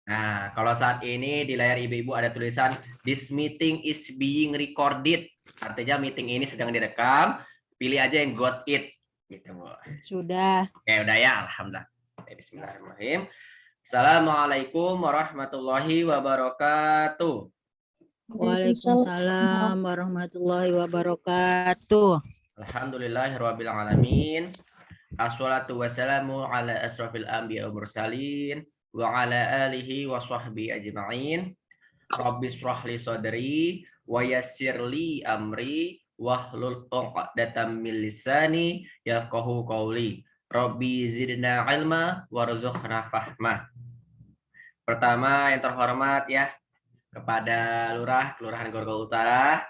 Nah, kalau saat ini di layar ibu-ibu ada tulisan this meeting is being recorded. Artinya meeting ini sedang direkam. Pilih aja yang got it. Gitu, Bu. Sudah. Oke, udah ya. Alhamdulillah. Oke, bismillahirrahmanirrahim. Assalamualaikum warahmatullahi wabarakatuh. Waalaikumsalam warahmatullahi wabarakatuh. Alhamdulillahirabbil alamin. Assalatu wassalamu ala asrafil anbiya wal mursalin wa ala alihi wa sahbihi ajma'in. Rabbis shrahli sadri wa yassirli amri wahlul 'uqdatam min lisani yafqahu qawli. Rabbi zidna ilma warzuqna fahma. Pertama yang terhormat ya kepada Lurah Kelurahan Grogol Utara,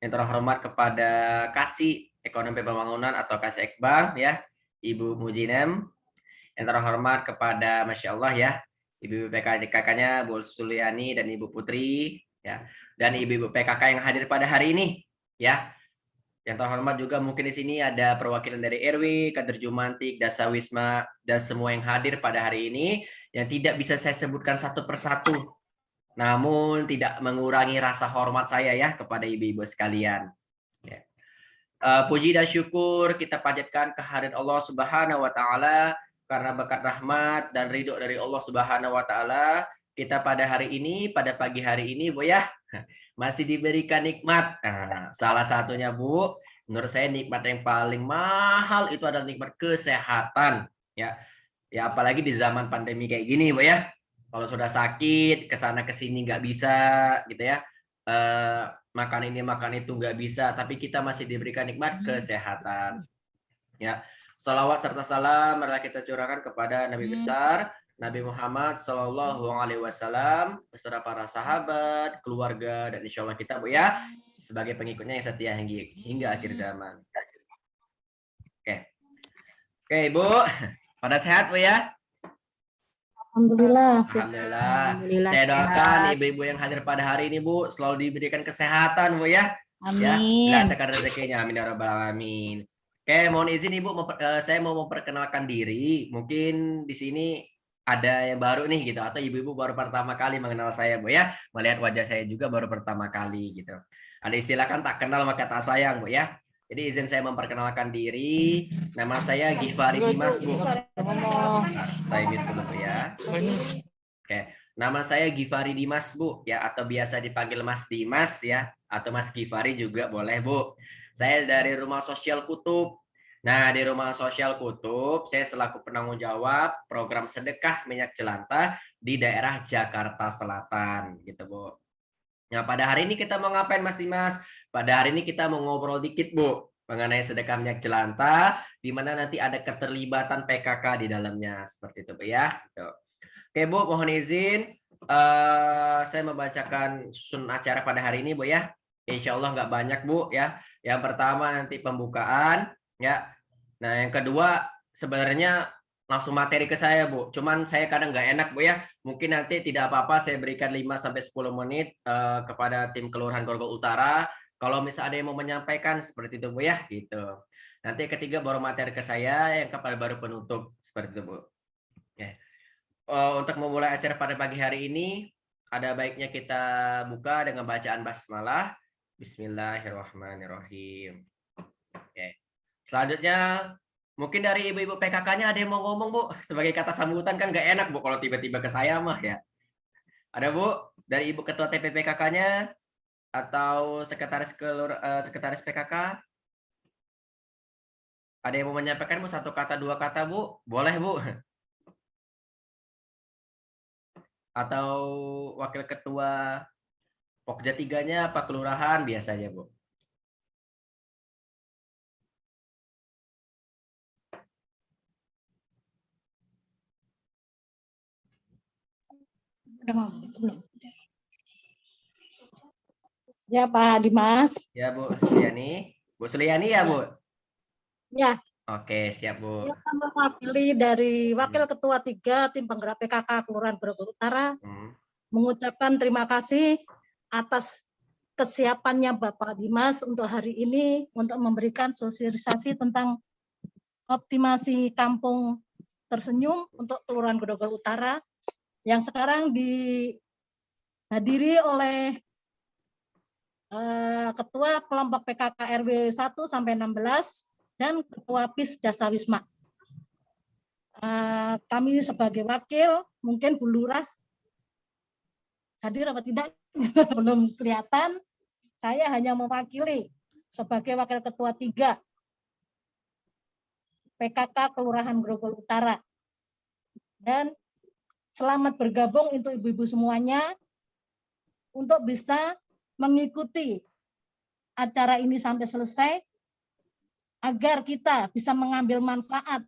yang terhormat kepada Kasih Ekonomi Pembangunan atau Kasih Ekbang ya, Ibu Mujinem, yang terhormat kepada Masya Allah ya, Ibu PKK-nya Bu Suliani dan Ibu Putri ya, dan Ibu PKK yang hadir pada hari ini ya. Yang terhormat juga mungkin di sini ada perwakilan dari RW, Kader Jumantik, Dasa Wisma, dan semua yang hadir pada hari ini yang tidak bisa saya sebutkan satu persatu. Namun tidak mengurangi rasa hormat saya ya kepada ibu-ibu sekalian. Ya. Puji dan syukur kita panjatkan kehadirat Allah Subhanahu wa taala karena berkat rahmat dan ridho dari Allah Subhanahu wa taala kita pada hari ini, pada pagi hari ini Bu ya, masih diberikan nikmat. Nah, salah satunya Bu, menurut saya nikmat yang paling mahal itu adalah nikmat kesehatan ya. Ya apalagi di zaman pandemi kayak gini Bu ya. Kalau sudah sakit, kesana kesini nggak bisa gitu ya. Makan ini makan itu nggak bisa, tapi kita masih diberikan nikmat kesehatan. Ya, salawat serta salam marilah kita curahkan kepada Nabi besar Nabi Muhammad Shallallahu Alaihi Wasallam beserta para sahabat, keluarga dan insya Allah kita Bu ya sebagai pengikutnya yang setia hingga akhir zaman. Oke, Ibu, pada sehat Bu ya? Alhamdulillah. Alhamdulillah. Saya doakan ibu-ibu yang hadir pada hari ini Bu selalu diberikan kesehatan Bu ya. Amin. Ya, dilancarkan rezekinya. Amin ya rabbal alamin. Oke, mohon izin Ibu, saya mau memperkenalkan diri. Mungkin di sini ada yang baru nih gitu atau ibu-ibu baru pertama kali mengenal saya Bu ya. Melihat wajah saya juga baru pertama kali gitu. Ada istilah kan tak kenal maka tak sayang Bu ya. Jadi izin saya memperkenalkan diri. Nama saya Gifari Dimas Bu. Saya mute dulu Bu ya. Oke, nama saya Gifari Dimas Bu ya atau biasa dipanggil Mas Dimas ya atau Mas Gifari juga boleh Bu. Saya dari Rumah Sosial Kutub. Nah, di Rumah Sosial Kutub saya selaku penanggung jawab program sedekah minyak jelantah di daerah Jakarta Selatan gitu Bu. Nah, pada hari ini kita mau ngapain Mas Dimas? Pada hari ini kita mau ngobrol dikit Bu mengenai sedekah minyak jelantah di mana nanti ada keterlibatan PKK di dalamnya seperti itu Bu ya. Gitu. Oke Bu, mohon izin saya membacakan susun acara pada hari ini Bu ya. Insya Allah nggak banyak Bu ya. Yang pertama nanti pembukaan ya. Nah yang kedua sebenarnya langsung materi ke saya Bu. Cuman saya kadang nggak enak Bu ya. Mungkin nanti tidak apa-apa saya berikan 5-10 menit kepada tim Kelurahan Grogol Utara. Kalau misalnya ada yang mau menyampaikan seperti itu Bu ya gitu. Nanti ketiga baru materi ke saya, yang keempat baru penutup seperti itu Bu. Oke. Untuk memulai acara pada pagi hari ini, ada baiknya kita buka dengan bacaan basmalah. Bismillahirrahmanirrahim. Oke. Selanjutnya, mungkin dari ibu-ibu PKK-nya ada yang mau ngomong, Bu? Sebagai kata sambutan kan nggak enak, Bu, kalau tiba-tiba ke saya mah ya. Ada, Bu? Dari Ibu Ketua TPPKK-nya atau sekretaris PKK? Ada yang mau menyampaikan, Bu? Satu kata, dua kata, Bu? Boleh, Bu? Atau wakil ketua Pokja 3-nya apa kelurahan biasanya, Bu? Ya Pak Dimas. Ya Bu Suliani. Bu Suliani ya Bu? Ya. Oke, siap Bu. Saya mewakili dari Wakil Ketua 3 Tim Penggerak PKK Kelurahan Grogol Utara mengucapkan terima kasih atas kesiapannya Bapak Dimas untuk hari ini untuk memberikan sosialisasi tentang optimasi kampung tersenyum untuk Kelurahan Grogol Utara. yang sekarang dihadiri oleh Ketua Kelompok PKK RW 1 sampai 16 dan Ketua PIS Dasawisma. Kami sebagai wakil, mungkin Bu Lurah hadir apa tidak belum kelihatan. Saya hanya mewakili sebagai wakil ketua 3 PKK Kelurahan Grogol Utara. Dan selamat bergabung untuk ibu-ibu semuanya untuk bisa mengikuti acara ini sampai selesai agar kita bisa mengambil manfaat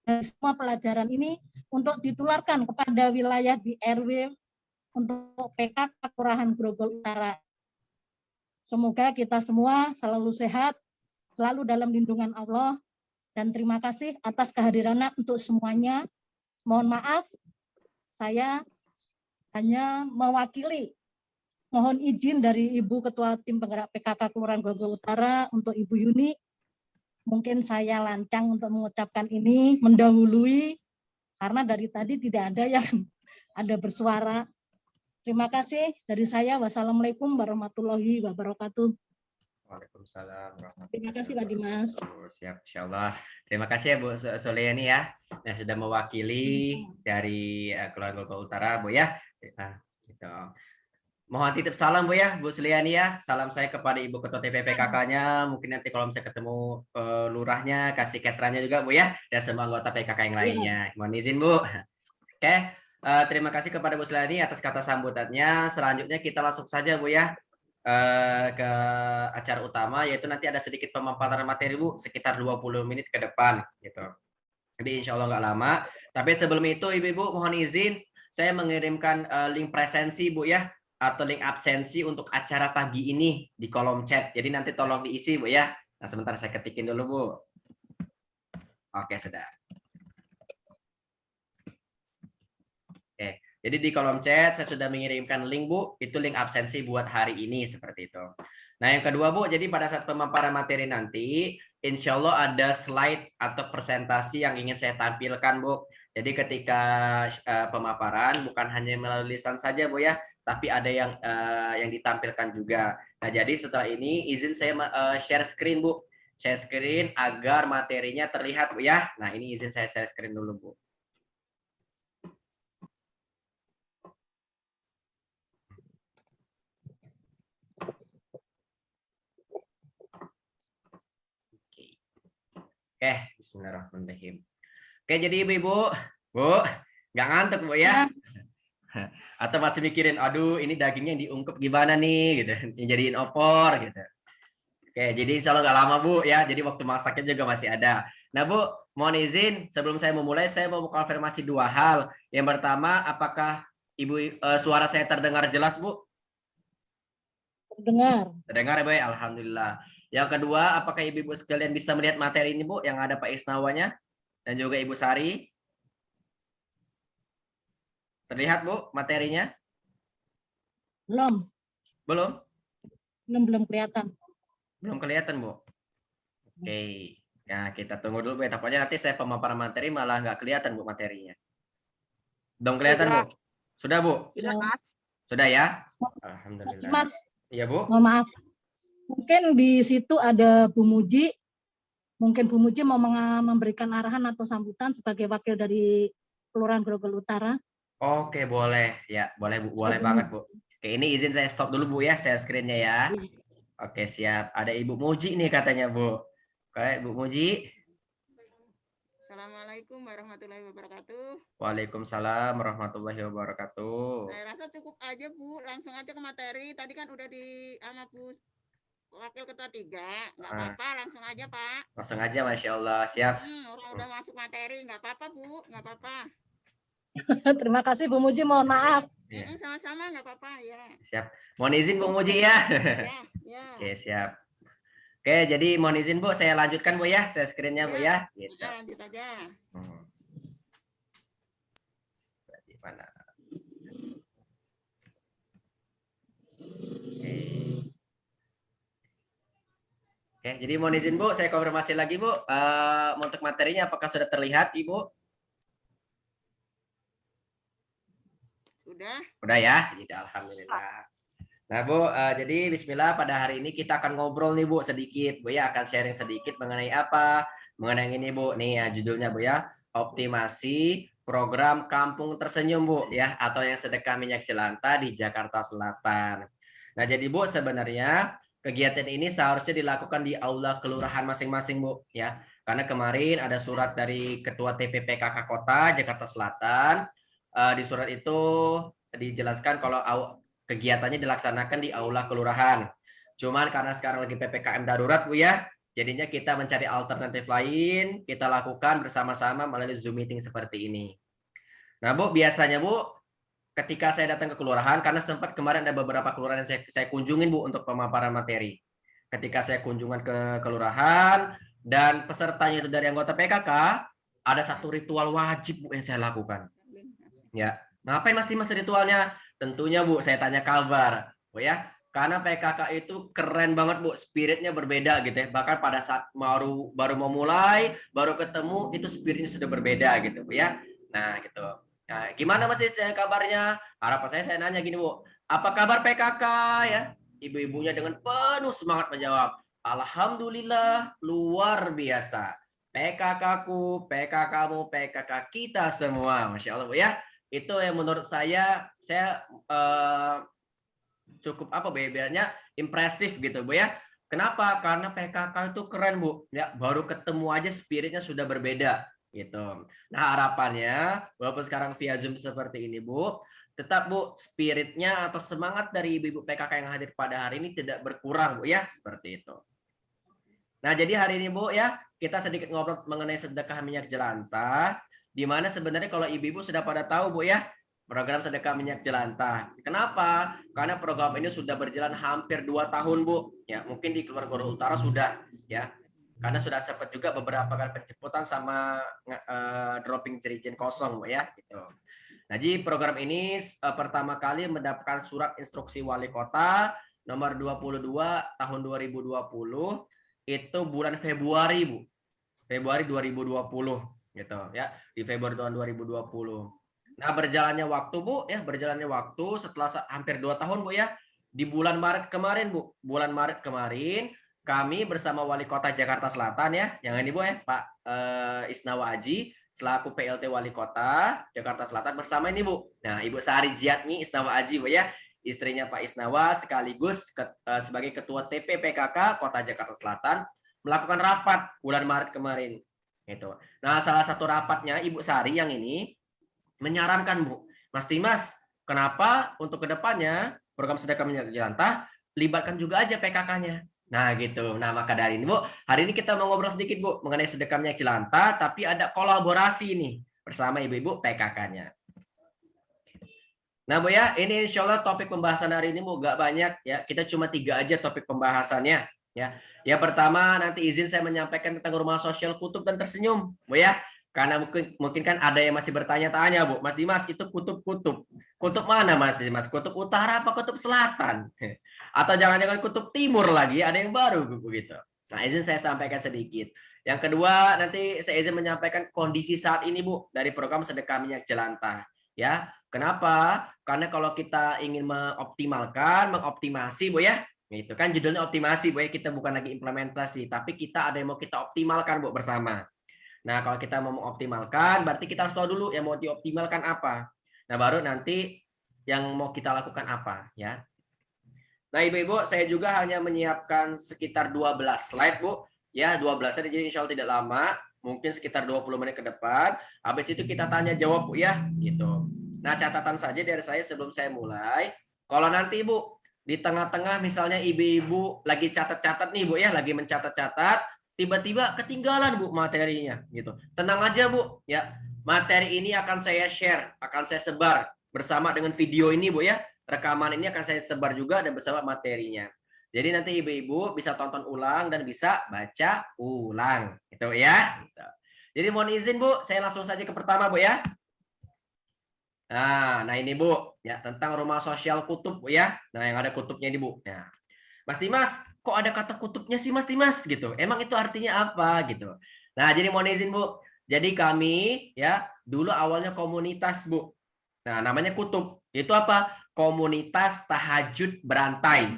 dari semua pelajaran ini untuk ditularkan kepada wilayah di RW untuk PKK Kelurahan Grogol Utara. Semoga kita semua selalu sehat, selalu dalam lindungan Allah, dan terima kasih atas kehadirannya untuk semuanya. Mohon maaf, saya hanya mewakili. Mohon izin dari Ibu Ketua Tim Penggerak PKK Kelurahan Grogol Utara untuk Ibu Yuni. Mungkin saya lancang untuk mengucapkan ini, mendahului, karena dari tadi tidak ada yang ada bersuara. Terima kasih dari saya. Wassalamualaikum warahmatullahi wabarakatuh. Waalaikumsalam warahmatullahi Terima kasih Pak Dimas. wabarakatuh. Siap, insyaallah. Terima kasih ya Bu Soliani ya, yang sudah mewakili dari Kelurahan Grogol Utara, Bu ya. Gitu. Mohon titip salam Bu ya, Bu Suliani ya. Salam saya kepada Ibu Ketua TPPKK-nya. Mungkin nanti kalau misalnya ketemu lurahnya, kasih kesrannya juga Bu ya. Dan semua anggota PKK yang lainnya. Mohon izin Bu. Oke, terima kasih kepada Bu Suliani atas kata sambutannya. Selanjutnya kita langsung saja Bu ya ke acara utama, yaitu nanti ada sedikit pemaparan materi Bu, sekitar 20 menit ke depan gitu. Jadi insya Allah nggak lama. Tapi sebelum itu Ibu-Ibu mohon izin saya mengirimkan link presensi Bu ya, atau link absensi untuk acara pagi ini di kolom chat. Jadi nanti tolong diisi Bu ya. Nah sebentar saya ketikin dulu Bu. Oke sudah. Oke, jadi di kolom chat saya sudah mengirimkan link Bu. Itu link absensi buat hari ini seperti itu. Nah yang kedua Bu, jadi pada saat pemaparan materi nanti, insya Allah ada slide atau presentasi yang ingin saya tampilkan Bu. Jadi ketika pemaparan bukan hanya melalui lisan saja Bu ya, tapi ada yang ditampilkan juga. Nah, jadi setelah ini izin saya share screen Bu. Share screen agar materinya terlihat Bu ya. Nah, ini izin saya share screen dulu Bu. Oke, bismillahirrahmanirrahim. Oke, jadi Ibu-ibu, Bu, nggak ngantuk Bu ya? Atau masih mikirin, aduh ini dagingnya diungkep gimana nih gitu, dijadiin opor gitu. Oke, jadi insya Allah nggak lama Bu ya, jadi waktu masaknya juga masih ada. Nah Bu, mohon izin sebelum saya memulai, saya mau konfirmasi 2 hal. Yang pertama, apakah Ibu suara saya terdengar jelas Bu? Terdengar. Terdengar ya Bu, alhamdulillah. Yang kedua, apakah Ibu-ibu sekalian bisa melihat materi ini Bu, yang ada Pak Isnawanya dan juga Ibu Sari? Terlihat Bu materinya? Belum. Belum? Belum kelihatan. Belum kelihatan Bu. Oke. Nah kita tunggu dulu Bu. Takutnya nanti saya pemaparan materi malah nggak kelihatan Bu materinya. Belum kelihatan Bu? Sudah Bu? Sudah ya? Alhamdulillah. Mas, iya Bu? mohon maaf. Mungkin di situ ada Bu Muji. Mungkin Bu Muji mau memberikan arahan atau sambutan sebagai wakil dari Kelurahan Grogol Utara. Oke, boleh. Ya, boleh Bu. Boleh banget Bu. Oke, ini izin saya stop dulu Bu ya, share screen-nya ya. Oke, siap. Ada Ibu Muji nih katanya Bu. Oke, Bu Muji. Assalamualaikum warahmatullahi wabarakatuh. Waalaikumsalam warahmatullahi wabarakatuh. Saya rasa cukup aja Bu, langsung aja ke materi. Tadi kan udah di sama Bu Wakil Ketua 3, nggak apa-apa, langsung aja Pak. Langsung aja, Masya Allah, siap. Orang udah masuk materi, nggak apa-apa Bu, nggak apa-apa. Terima kasih Bu Muji, mohon maaf. Sama-sama, nggak apa-apa ya. Siap. Mohon izin Bu Muji ya. Ya. Oke, siap. Oke, jadi mohon izin Bu, saya lanjutkan Bu ya, share screen-nya Bu ya. Gitu. Lanjut aja. Di mana? Oke, jadi mohon izin Bu, saya konfirmasi lagi Bu, untuk materinya apakah sudah terlihat Ibu? Sudah. Udah ya, gitu. Alhamdulillah. Nah Bu, jadi Bismillah pada hari ini kita akan ngobrol nih Bu sedikit. Bu ya akan sharing sedikit mengenai apa? Mengenai ini Bu, nih ya judulnya Bu ya, optimasi program Kampung Tersenyum Bu ya, atau yang sedekah minyak jelantah di Jakarta Selatan. Nah jadi Bu sebenarnya kegiatan ini seharusnya dilakukan di aula kelurahan masing-masing Bu ya. Karena kemarin ada surat dari Ketua TPPKK Kota Jakarta Selatan. Di surat itu dijelaskan kalau kegiatannya dilaksanakan di aula kelurahan. Cuman karena sekarang lagi PPKM darurat Bu ya, jadinya kita mencari alternatif lain, kita lakukan bersama-sama melalui Zoom meeting seperti ini. Nah Bu, biasanya Bu, ketika saya datang ke kelurahan, karena sempat kemarin ada beberapa kelurahan yang saya kunjungin Bu untuk pemaparan materi. Ketika saya kunjungan ke kelurahan, dan pesertanya itu dari anggota PKK, ada satu ritual wajib Bu yang saya lakukan. Ya, ngapain Mas Dimas ritualnya? Tentunya Bu, saya tanya kabar, Bu ya. Karena PKK itu keren banget Bu, spiritnya berbeda gitu ya. Bahkan pada saat baru mau mulai, baru ketemu itu spiritnya sudah berbeda gitu Bu ya. Nah, gitu. Nah, gimana Mas Dis kabarnya? Harapan saya nanya gini Bu, apa kabar PKK ya? Ibu-ibunya dengan penuh semangat menjawab, alhamdulillah luar biasa. PKK-ku, PKK-mu, PKK kita semua, Masya Allah Bu ya. Itu yang menurut saya cukup apa bebernya impresif gitu Bu ya. Kenapa? Karena PKK itu keren Bu. Ya, baru ketemu aja spiritnya sudah berbeda gitu. Nah, harapannya walaupun sekarang via Zoom seperti ini Bu, tetap Bu spiritnya atau semangat dari ibu-ibu PKK yang hadir pada hari ini tidak berkurang Bu ya, seperti itu. Nah, jadi hari ini Bu ya, kita sedikit ngobrol mengenai sedekah minyak jelantah. Di mana sebenarnya kalau ibu-ibu sudah pada tahu Bu ya, program sedekah minyak jelantah. Kenapa? Karena program ini sudah berjalan hampir 2 tahun Bu. Ya, mungkin di keluarga utara sudah ya. Karena sudah sempat juga beberapa kali penjemputan sama dropping jerigen kosong Bu ya gitu. Nah, jadi program ini pertama kali mendapatkan surat instruksi wali kota nomor 22 tahun 2020 itu bulan Februari Bu. Februari 2020 gitu ya, di Februari tahun 2020. Nah, berjalannya waktu Bu ya, berjalannya waktu setelah hampir 2 tahun Bu ya, di bulan Maret kemarin Bu, bulan Maret kemarin kami bersama Wali Kota Jakarta Selatan ya, yang ini Bu ya, Pak Isnawa Aji selaku PLT Wali Kota Jakarta Selatan bersama ini Bu. Nah, Ibu Sari Jiatni Isnawa Aji Bu ya, istrinya Pak Isnawa sekaligus sebagai Ketua TPPKK Kota Jakarta Selatan melakukan rapat bulan Maret kemarin. Gitu. Nah, salah satu rapatnya Ibu Sari yang ini menyarankan Bu, Mas Dimas, kenapa untuk kedepannya program sedekah minyak jelantah libatkan juga aja PKK-nya. Nah, gitu. Nah, maka dari ini Bu, hari ini kita mau ngobrol sedikit Bu mengenai sedekah minyak jelantah, tapi ada kolaborasi nih bersama ibu-ibu PKK-nya. Nah Bu ya, ini insya Allah topik pembahasan hari ini Bu gak banyak ya, kita cuma 3 aja topik pembahasannya ya. Yang pertama nanti izin saya menyampaikan tentang rumah sosial Kutub dan Tersenyum Bu ya. Karena mungkin kan ada yang masih bertanya-tanya Bu, Mas Dimas itu kutub-kutub. Kutub mana Mas Dimas? Kutub utara apa kutub selatan? Atau jangan-jangan kutub timur lagi, ada yang baru begitu. Nah, izin saya sampaikan sedikit. Yang kedua, nanti saya izin menyampaikan kondisi saat ini Bu dari program sedekah minyak jelantah ya. Kenapa? Karena kalau kita ingin mengoptimasi Bu ya, itu kan judulnya optimasi Bu ya, kita bukan lagi implementasi, tapi kita ada yang mau kita optimalkan Bu bersama. Nah, kalau kita mau mengoptimalkan, berarti kita harus tahu dulu yang mau dioptimalkan apa. Nah, baru nanti yang mau kita lakukan apa ya. Nah, Ibu-ibu, saya juga hanya menyiapkan sekitar 12 slide Bu. Ya, 12 slide, jadi insya Allah tidak lama, mungkin sekitar 20 menit ke depan. Habis itu kita tanya jawab Bu ya, gitu. Nah, catatan saja dari saya sebelum saya mulai. Kalau nanti Bu, di tengah-tengah misalnya ibu-ibu lagi catat-catat nih Bu ya, lagi mencatat-catat, tiba-tiba ketinggalan Bu materinya gitu. Tenang aja Bu, ya. Materi ini akan saya share, akan saya sebar bersama dengan video ini Bu ya. Rekaman ini akan saya sebar juga dan bersama materinya. Jadi nanti ibu-ibu bisa tonton ulang dan bisa baca ulang. Gitu ya. Jadi mohon izin Bu, saya langsung saja ke pertama Bu ya. Nah ini Bu, ya tentang rumah sosial Kutub Bu ya. Nah yang ada kutubnya ini Bu. Nah, Mas Dimas, kok ada kata kutubnya sih Mas Dimas gitu? Emang itu artinya apa gitu? Nah jadi mohon izin Bu. Jadi kami ya dulu awalnya komunitas Bu. Nah, namanya kutub. Itu apa? Komunitas tahajud berantai.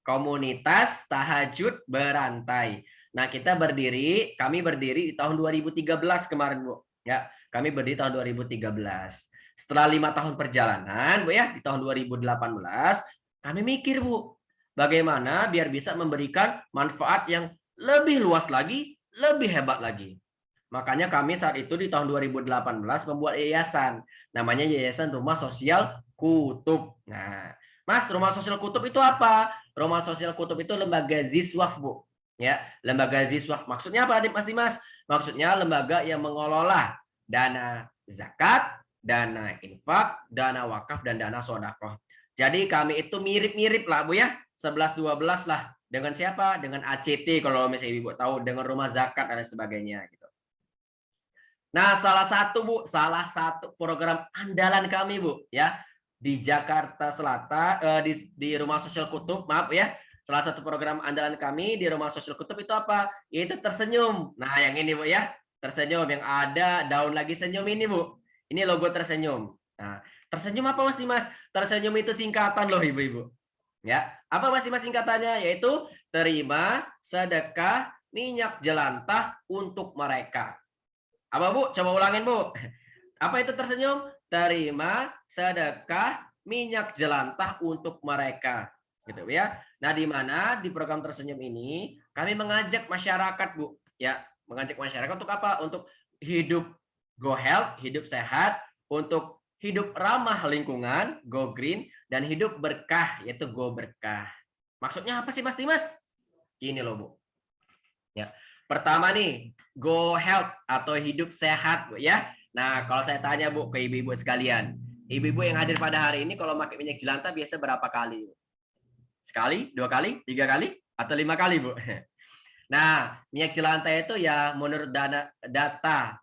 Komunitas tahajud berantai. Nah, kami berdiri di tahun 2013 kemarin, Bu. Ya, kami berdiri tahun 2013. Setelah 5 tahun perjalanan, Bu ya, di tahun 2018, kami mikir, Bu, bagaimana biar bisa memberikan manfaat yang lebih luas lagi, lebih hebat lagi. Makanya kami saat itu di tahun 2018 membuat yayasan. Namanya Yayasan Rumah Sosial Kutub. Nah, Mas, Rumah Sosial Kutub itu apa? Rumah Sosial Kutub itu lembaga ziswah, Bu. Ya, lembaga ziswah. Maksudnya apa, Mas Dimas? Maksudnya lembaga yang mengelola dana zakat, dana infak, dana wakaf, dan dana sedekah. Jadi kami itu mirip-mirip lah, Bu ya. 11-12 lah. Dengan siapa? Dengan ACT kalau misalnya Ibu tahu, dengan rumah zakat dan sebagainya gitu. Nah, salah satu program andalan kami, Bu, ya, di Jakarta Selatan, di Rumah Sosial Kutub, maaf ya, salah satu program andalan kami di Rumah Sosial Kutub itu apa? Itu tersenyum. Nah, yang ini, Bu, ya, tersenyum yang ada daun lagi senyum ini, Bu. Ini logo tersenyum. Nah, tersenyum apa, Mas Dimas? Tersenyum itu singkatan loh, Ibu-ibu. Ya, apa Mas Dimas singkatannya? Yaitu terima sedekah minyak jelantah untuk mereka. Apa, Bu? Coba ulangin, Bu. Apa itu tersenyum? Terima sedekah minyak jelantah untuk mereka. Gitu ya. Nah, di mana di program tersenyum ini kami mengajak masyarakat, Bu, ya, mengajak masyarakat untuk apa? Untuk hidup go health, hidup sehat, untuk hidup ramah lingkungan, go green, dan hidup berkah, yaitu go berkah. Maksudnya apa sih, Mas Dimas? Gini loh, Bu. Ya. Pertama nih, go health atau hidup sehat, Bu ya. Nah, kalau saya tanya, Bu, ke ibu-ibu sekalian. Ibu-ibu yang hadir pada hari ini kalau pakai minyak jelantah biasa berapa kali? Sekali, 2 kali, 3 kali, atau 5 kali, Bu? Nah, minyak jelantah itu ya menurut data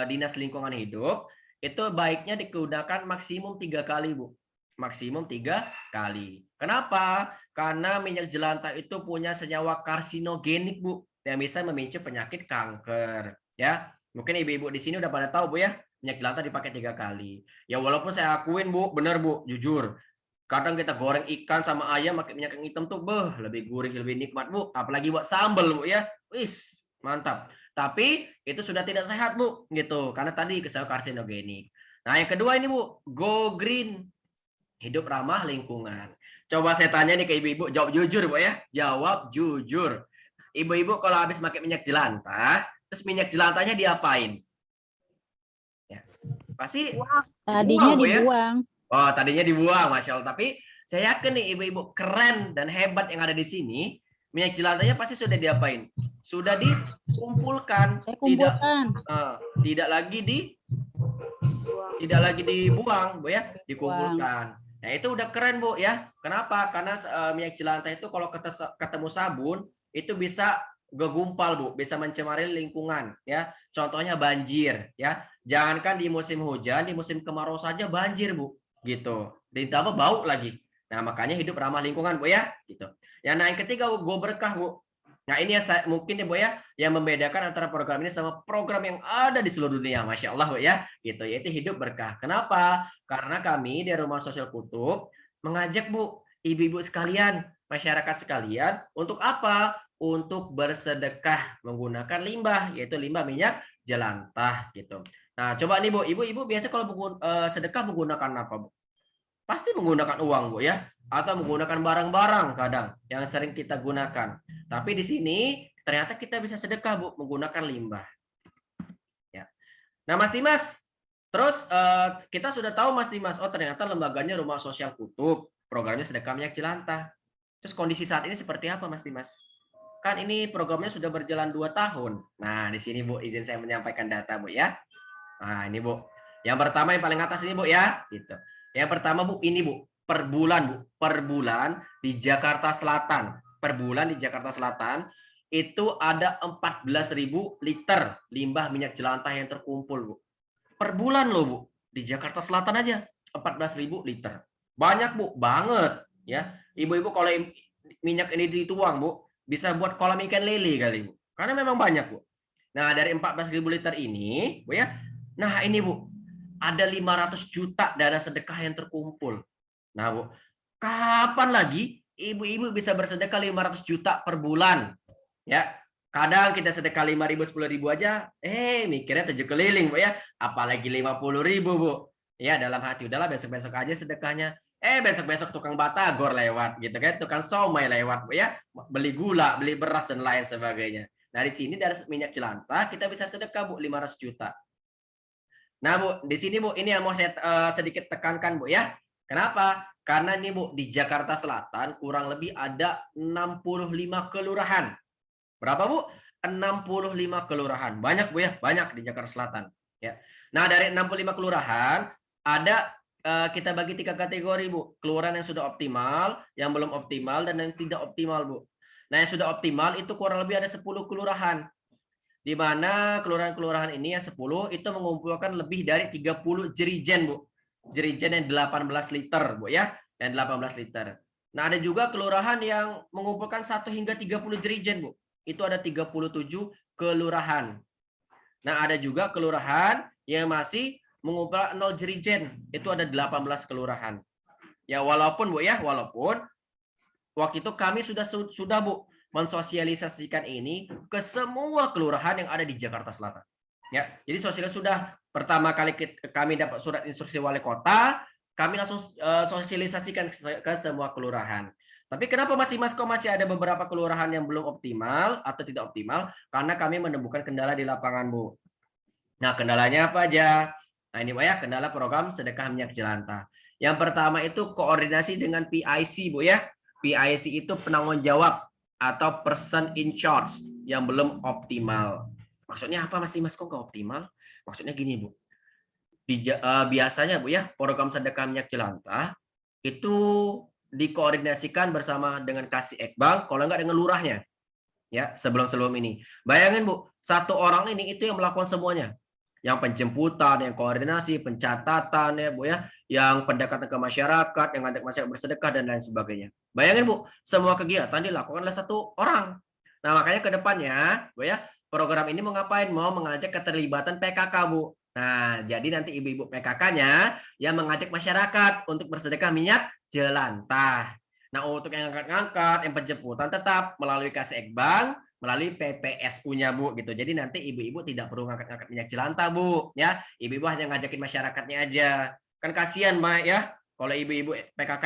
Dinas Lingkungan Hidup, itu baiknya digunakan maksimum 3 kali, Bu. Maksimum 3 kali. Kenapa? Karena minyak jelantah itu punya senyawa karsinogenik, Bu, yang bisa memicu penyakit kanker, ya. Mungkin ibu-ibu di sini udah pada tahu, Bu ya, minyak jelantah dipakai 3 kali. Ya walaupun saya akuin, Bu, benar, Bu, jujur. Kadang kita goreng ikan sama ayam pakai minyak yang hitam tuh, lebih gurih, lebih nikmat, Bu. Apalagi buat sambal, Bu ya. Wis, mantap. Tapi itu sudah tidak sehat, Bu, gitu. Karena tadi senyawa karsinogenik. Nah, yang kedua ini, Bu, go green. Hidup ramah lingkungan. Coba saya tanya nih ke ibu-ibu, jawab jujur, Bu ya. Jawab jujur. Ibu-ibu kalau habis pakai minyak jelantah, terus minyak jelantahnya diapain? Ya. Pasti Tadinya Bu, ya? dibuang. Oh, tadinya dibuang, Masya Allah. Tapi saya yakin nih ibu-ibu keren dan hebat yang ada di sini, minyak jelantahnya pasti sudah diapain? Sudah dikumpulkan. Saya kumpulkan. Tidak lagi dibuang, Bu ya, dikumpulkan. Nah, itu udah keren, Bu ya. Kenapa? Karena minyak jelantah itu kalau ketemu sabun itu bisa gegumpal, Bu, bisa mencemari lingkungan ya. Contohnya banjir ya. Jangankan di musim hujan, di musim kemarau saja banjir, Bu. Gitu. Ditambah bau lagi. Nah, makanya hidup ramah lingkungan, Bu ya, gitu. Nah, yang ketiga, go berkah, Bu. Nah, ini ya mungkin ya, Bu ya, yang membedakan antara program ini sama program yang ada di seluruh dunia, Masya Allah, Bu ya, gitu, yaitu hidup berkah. Kenapa? Karena kami di Rumah Sosial Kutub mengajak, Bu, ibu-ibu sekalian, masyarakat sekalian, untuk apa? Untuk bersedekah menggunakan limbah, yaitu limbah minyak jelantah, gitu. Nah, coba nih, Bu, ibu-ibu biasa kalau sedekah menggunakan apa, Bu? Pasti menggunakan uang, Bu ya, atau menggunakan barang-barang kadang yang sering kita gunakan. Tapi di sini ternyata kita bisa sedekah, Bu, menggunakan limbah. Ya. Nah, Mas Dimas, terus kita sudah tahu, Mas Dimas, oh ternyata lembaganya Rumah Sosial Kutub, programnya sedekah minyak jelantah. Terus kondisi saat ini seperti apa, Mas Dimas? Kan ini programnya sudah berjalan 2 tahun. Nah, di sini, Bu, izin saya menyampaikan data, Bu ya. Nah, ini, Bu. Yang pertama yang paling atas ini, Bu ya, gitu. Yang pertama, Bu, ini, Bu, per bulan, Bu, per bulan di Jakarta Selatan, per bulan di Jakarta Selatan itu ada 14.000 liter limbah minyak jelantah yang terkumpul, Bu. Per bulan loh, Bu. Di Jakarta Selatan aja 14.000 liter. Banyak, Bu, banget ya. Ibu-ibu kalau minyak ini dituang, Bu, bisa buat kolam ikan lele kali, Bu. Karena memang banyak, Bu. Nah, dari 14.000 liter ini, Bu ya. Nah, ini, Bu. ada 500 juta dana sedekah yang terkumpul. Nah, Bu, kapan lagi ibu-ibu bisa bersedekah 500 juta per bulan? Ya, kadang kita sedekah 5.000, 10.000 aja, mikirnya 7 keliling, Bu ya. Apalagi 50.000, Bu. Ya, dalam hati udahlah besok-besok aja sedekahnya. Besok-besok tukang batagor lewat gitu kan, tukang somai lewat, Bu ya. Beli gula, beli beras dan lain sebagainya. Nah, di sini dari minyak jelantah kita bisa sedekah, Bu, 500 juta. Nah, Bu, di sini, Bu, ini yang mau saya sedikit tekankan, Bu ya. Kenapa? Karena ini, Bu, di Jakarta Selatan kurang lebih ada 65 kelurahan. Berapa, Bu? 65 kelurahan. Banyak, Bu ya, banyak di Jakarta Selatan, ya. Nah, dari 65 kelurahan ada kita bagi 3 kategori, Bu. Kelurahan yang sudah optimal, yang belum optimal, dan yang tidak optimal, Bu. Nah, yang sudah optimal itu kurang lebih ada 10 kelurahan. Di mana kelurahan-kelurahan ini yang 10 itu mengumpulkan lebih dari 30 jerigen, Bu. Jerigen yang 18 liter, Bu ya. Yang 18 liter. Nah, ada juga kelurahan yang mengumpulkan 1 hingga 30 jerigen, Bu. Itu ada 37 kelurahan. Nah, ada juga kelurahan yang masih mengumpulkan 0 jerigen. Itu ada 18 kelurahan. Ya, walaupun, Bu ya, walaupun waktu itu kami sudah Bu mensosialisasikan ini ke semua kelurahan yang ada di Jakarta Selatan. Ya, jadi sosialisasi sudah pertama kali kami dapat surat instruksi wali kota, kami langsung sosialisasikan ke semua kelurahan. Tapi kenapa masih ada beberapa kelurahan yang belum optimal atau tidak optimal? Karena kami menemukan kendala di lapangan, Bu. Nah, kendalanya apa aja? Nah, ini, Bu ya, kendala program sedekah minyak jelantah. Yang pertama itu koordinasi dengan PIC, Bu ya. PIC itu penanggung jawab atau person in charge yang belum optimal. Maksudnya apa, Mas Dimas? Kok nggak optimal? Maksudnya gini, Bu. Biasanya, Bu ya, program sedekah minyak jelantah itu dikoordinasikan bersama dengan Kasih Ekbang, kalau nggak dengan lurahnya. Ya, sebelum ini. Bayangin, Bu, satu orang ini itu yang melakukan semuanya. Yang penjemputan, yang koordinasi, pencatatan, ya Bu ya, yang pendekatan ke masyarakat, yang ngajak masyarakat bersedekah dan lain sebagainya. Bayangin, Bu, semua kegiatan dilakukan oleh satu orang. Nah, makanya ke depannya, Bu ya, program ini mau ngapain? Mau mengajak keterlibatan PKK, Bu. Nah, jadi nanti ibu-ibu PKK-nya yang mengajak masyarakat untuk bersedekah minyak jelantah. Nah, untuk yang ngangkat-ngangkat, yang penjemputan tetap melalui Kasih Ekbang, melalui PPSU-nya, Bu, gitu. Jadi nanti ibu-ibu tidak perlu ngangkat-ngangkat minyak jelantah, Bu, ya. Ibu-ibu hanya ngajakin masyarakatnya aja. Kan kasihan, Mbak, ya. Kalau ibu-ibu PKK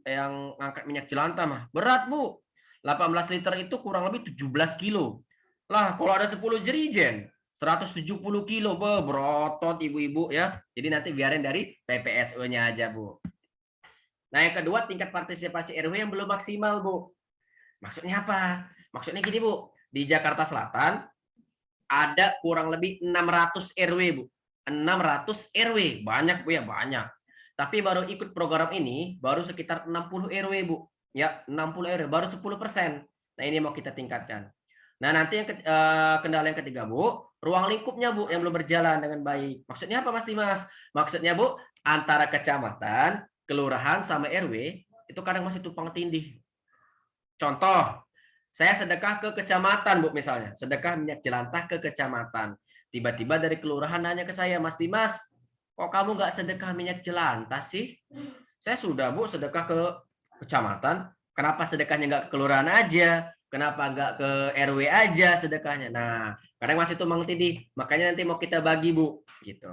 yang ngangkat minyak jelantah mah berat, Bu. 18 liter itu kurang lebih 17 kilo. Lah, kalau ada 10 jerigen, 170 kilo, berotot ibu-ibu ya. Jadi nanti biarin dari PPSU-nya aja, Bu. Nah, yang kedua, tingkat partisipasi RW yang belum maksimal, Bu. Maksudnya apa? Maksudnya gini, Bu. Di Jakarta Selatan ada kurang lebih 600 RW, Bu. 600 RW. Banyak, Bu ya, banyak. Tapi baru ikut program ini baru sekitar 60 RW, Bu. Ya, 60 RW, baru 10%. Nah, ini mau kita tingkatkan. Nah, nanti yang kendala yang ketiga, Bu, ruang lingkupnya, Bu, yang belum berjalan dengan baik. Maksudnya apa, Mas Dimas? Maksudnya, Bu, antara kecamatan, kelurahan sama RW itu kadang masih tumpang tindih. Contoh, saya sedekah ke kecamatan, Bu, misalnya. Sedekah minyak jelantah ke kecamatan. Tiba-tiba dari kelurahan nanya ke saya, Mas Dimas, kok kamu nggak sedekah minyak jelantah sih? Saya sudah, Bu, sedekah ke kecamatan. Kenapa sedekahnya nggak ke kelurahan aja? Kenapa nggak ke RW aja sedekahnya? Nah, kadang masih tumpang tindih. Makanya nanti mau kita bagi, Bu. Gitu.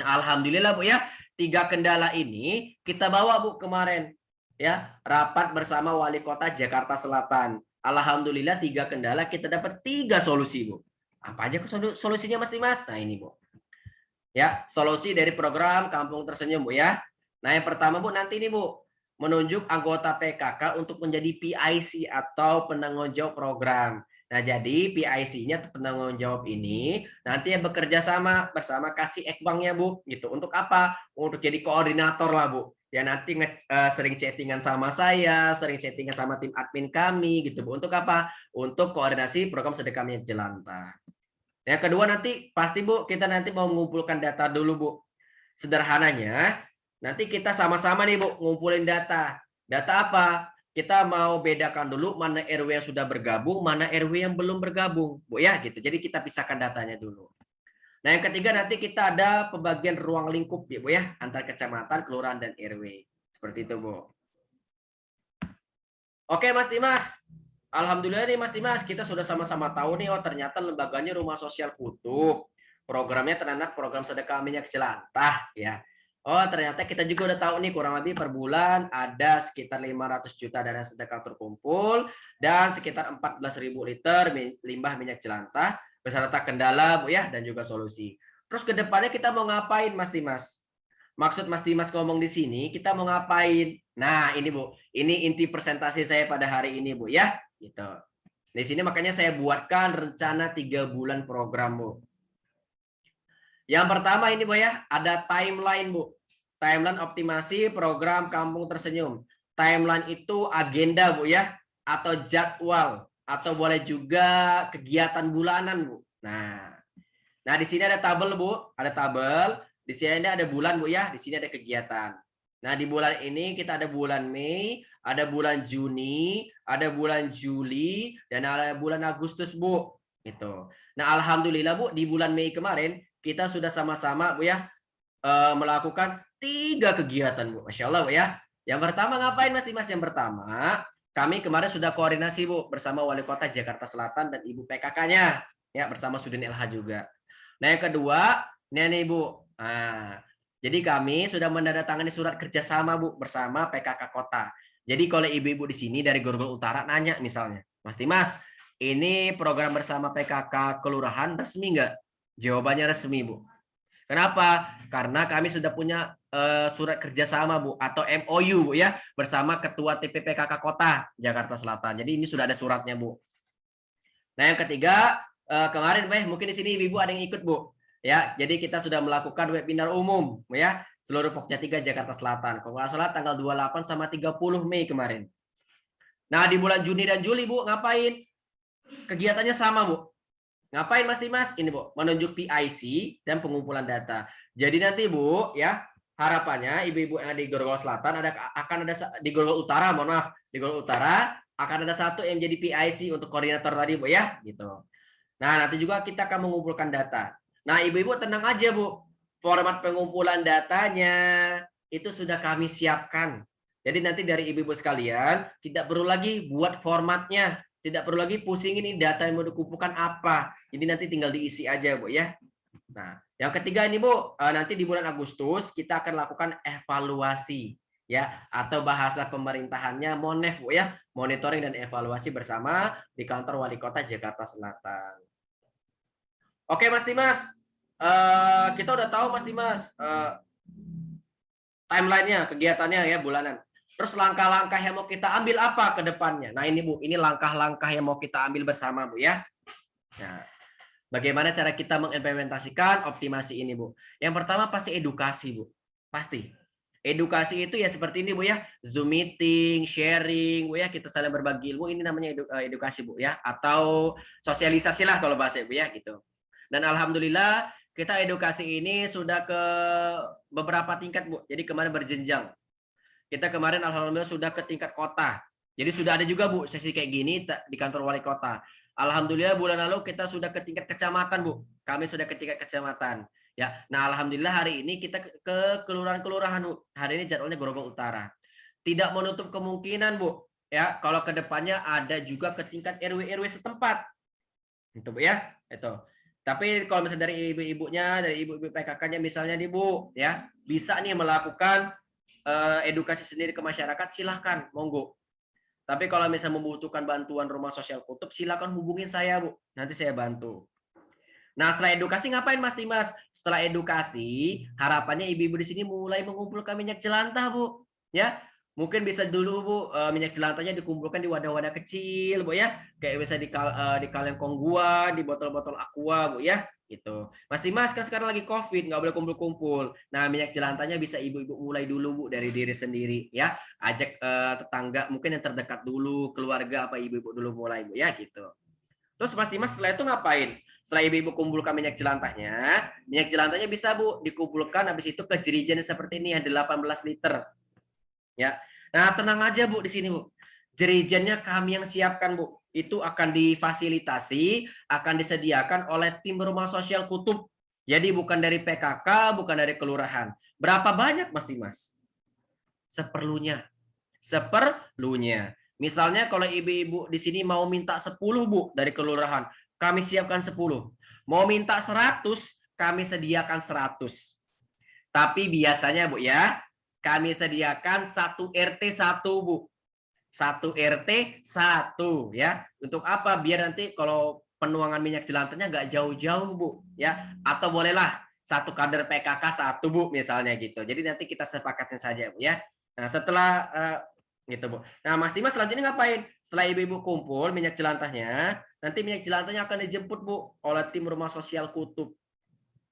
Nah, alhamdulillah, Bu ya, 3 kendala ini kita bawa, Bu, kemarin. Ya, rapat bersama Wali Kota Jakarta Selatan. Alhamdulillah 3 kendala kita dapat 3 solusi, Bu. Apa aja solusinya, Mas Dimas? Nah, ini, Bu. Ya, solusi dari program Kampung Tersenyum, Bu ya. Nah, yang pertama, Bu, nanti ini, Bu, menunjuk anggota PKK untuk menjadi PIC atau penanggung jawab program. Nah, jadi PIC-nya atau penanggung jawab ini nanti yang bekerja sama bersama Kasih Ekbangnya, Bu, gitu. Untuk apa? Untuk jadi koordinator lah, Bu. Ya, nanti sering chattingan sama saya, sering chattingan sama tim admin kami gitu, Bu. Untuk apa? Untuk koordinasi program sedekah minyak jelantah. Yang kedua, nanti pasti, Bu, kita nanti mau mengumpulkan data dulu, Bu. Sederhananya, nanti kita sama-sama nih, Bu, ngumpulin data. Data apa? Kita mau bedakan dulu mana RW yang sudah bergabung, mana RW yang belum bergabung, Bu ya, gitu. Jadi kita pisahkan datanya dulu. Nah, yang ketiga nanti kita ada pembagian ruang lingkup ya Bu ya, antar kecamatan, kelurahan dan RW. Seperti itu Bu. Oke Mas Dimas. Alhamdulillah nih Mas Dimas, kita sudah sama-sama tahu nih, oh ternyata lembaganya Rumah Sosial Kutub. Programnya ternyata program sedekah minyak jelantah ya. Oh ternyata kita juga udah tahu nih, kurang lebih per bulan ada sekitar 500 juta dana sedekah terkumpul dan sekitar 14.000 liter limbah minyak jelantah beserta kendala Bu ya dan juga solusi. Terus ke depannya kita mau ngapain Mas Dimas? Maksud Mas Dimas ngomong di sini kita mau ngapain? Nah, ini Bu, ini inti presentasi saya pada hari ini Bu ya, gitu. Di sini makanya saya buatkan rencana 3 bulan program Bu. Yang pertama ini Bu ya, ada timeline Bu. Timeline optimasi program Kampung Tersenyum. Timeline itu agenda Bu ya, atau jadwal, atau boleh juga kegiatan bulanan Bu. Nah di sini ada tabel Bu, ada tabel. Di sini ada bulan Bu ya, di sini ada kegiatan. Nah di bulan ini kita ada bulan Mei, ada bulan Juni, ada bulan Juli, dan ada bulan Agustus Bu. Gitu. Nah alhamdulillah Bu, di bulan Mei kemarin kita sudah sama-sama Bu ya melakukan 3 kegiatan Bu. Masya Allah Bu ya. Yang pertama ngapain Mas Dimas? Yang pertama kami kemarin sudah koordinasi Bu bersama Wali Kota Jakarta Selatan dan Ibu PKK-nya ya, bersama Sudin LH juga. Nah yang kedua nih Bu. Nah, jadi kami sudah menandatangani surat kerjasama Bu bersama PKK Kota. Jadi kalau ibu-ibu di sini dari Grogol Utara nanya misalnya, Mas Dimas, ini program bersama PKK Kelurahan resmi nggak? Jawabannya resmi Bu. Kenapa? Karena kami sudah punya surat kerjasama Bu atau MOU Bu ya bersama Ketua TPPKK Kota Jakarta Selatan. Jadi ini sudah ada suratnya Bu. Nah yang ketiga kemarin mungkin di sini ibu ada yang ikut Bu. Ya, jadi kita sudah melakukan webinar umum ya seluruh Pokja 3 Jakarta Selatan. Kalau nggak salah tanggal 28 sama 30 Mei kemarin. Nah, di bulan Juni dan Juli Bu ngapain? Kegiatannya sama Bu. Ngapain Mas Dimas? Ini Bu, menunjuk PIC dan pengumpulan data. Jadi nanti Bu ya, harapannya ibu-ibu yang ada di Grogol Selatan akan ada di Grogol Utara, mohon maaf, di Grogol Utara akan ada satu yang menjadi PIC untuk koordinator tadi Bu ya, gitu. Nah, nanti juga kita akan mengumpulkan data. Nah, ibu-ibu tenang aja Bu, format pengumpulan datanya itu sudah kami siapkan. Jadi nanti dari ibu-ibu sekalian tidak perlu lagi buat formatnya, tidak perlu lagi pusing ini data yang mau dikumpulkan apa. Jadi nanti tinggal diisi aja Bu ya. Nah, yang ketiga ini Bu, nanti di bulan Agustus kita akan lakukan evaluasi ya, atau bahasa pemerintahannya MONEF Bu ya, monitoring dan evaluasi bersama di kantor Wali Kota Jakarta Selatan. Oke Mas Dimas, kita udah tahu Mas Dimas timelinenya, kegiatannya ya bulanan. Terus langkah-langkah yang mau kita ambil apa ke depannya? Nah ini Bu, ini langkah-langkah yang mau kita ambil bersama Bu ya. Nah, bagaimana cara kita mengimplementasikan optimasi ini Bu? Yang pertama pasti edukasi Bu, pasti. Edukasi itu ya seperti ini Bu ya, Zoom meeting, sharing Bu ya, kita saling berbagi ilmu, ini namanya edukasi Bu ya, atau sosialisasi lah kalau bahasa Bu ya gitu. Dan alhamdulillah kita edukasi ini sudah ke beberapa tingkat Bu. Jadi kemarin berjenjang. Kita kemarin alhamdulillah sudah ke tingkat kota. Jadi sudah ada juga Bu sesi kayak gini di kantor Wali Kota. Alhamdulillah bulan lalu kita sudah ke tingkat kecamatan Bu. Kami sudah ke tingkat kecamatan. Ya. Nah alhamdulillah hari ini kita ke kelurahan-kelurahan Bu. Hari ini jadwalnya Grogol Utara. Tidak menutup kemungkinan Bu. Ya kalau kedepannya ada juga ke tingkat RW setempat. Itu Bu ya. Itu. Tapi kalau misalnya dari ibu-ibunya, dari ibu-ibu PKK-nya misalnya nih Bu, ya bisa nih melakukan edukasi sendiri ke masyarakat, silahkan, monggo. Tapi kalau misalnya membutuhkan bantuan Rumah Sosial Kutub, silahkan hubungin saya Bu, nanti saya bantu. Nah setelah edukasi ngapain Mas Dimas? Setelah edukasi, harapannya ibu-ibu di sini mulai mengumpulkan minyak jelantah Bu, ya. Mungkin bisa dulu Bu minyak jelantahnya dikumpulkan di wadah-wadah kecil Bu ya, kayak bisa di kaleng gua, di botol-botol aqua Bu ya, gitu. Mas Dimas kan sekarang lagi Covid, nggak boleh kumpul-kumpul. Nah minyak jelantahnya bisa ibu-ibu mulai dulu Bu dari diri sendiri ya, ajak tetangga mungkin yang terdekat dulu, keluarga apa ibu-ibu dulu mulai Bu ya gitu. Terus Mas Dimas setelah itu ngapain? Setelah ibu-ibu kumpulkan minyak jelantahnya bisa Bu dikumpulkan habis itu ke jerigen seperti ini ya 18 liter. Ya. Nah, tenang aja Bu di sini Bu. Jerigennya kami yang siapkan Bu. Itu akan difasilitasi, akan disediakan oleh tim Rumah Sosial Kutub Jadi bukan dari PKK, bukan dari kelurahan. Berapa banyak Mas Dimas? Seperlunya. Seperlunya. Misalnya kalau ibu-ibu di sini mau minta 10 Bu dari kelurahan, kami siapkan 10. Mau minta 100, kami sediakan 100. Tapi biasanya Bu ya, kami sediakan 1 RT 1 Bu. 1 RT 1 ya. Untuk apa? Biar nanti kalau penuangan minyak jelantahnya nggak jauh-jauh Bu ya. Atau bolehlah 1 kader PKK 1 Bu misalnya gitu. Jadi nanti kita sepakatin saja Bu ya. Nah setelah gitu Bu. Nah Mas Dimas selanjutnya ngapain? Setelah ibu-ibu kumpul minyak jelantahnya, nanti minyak jelantahnya akan dijemput Bu oleh tim rumah sosial Kutub.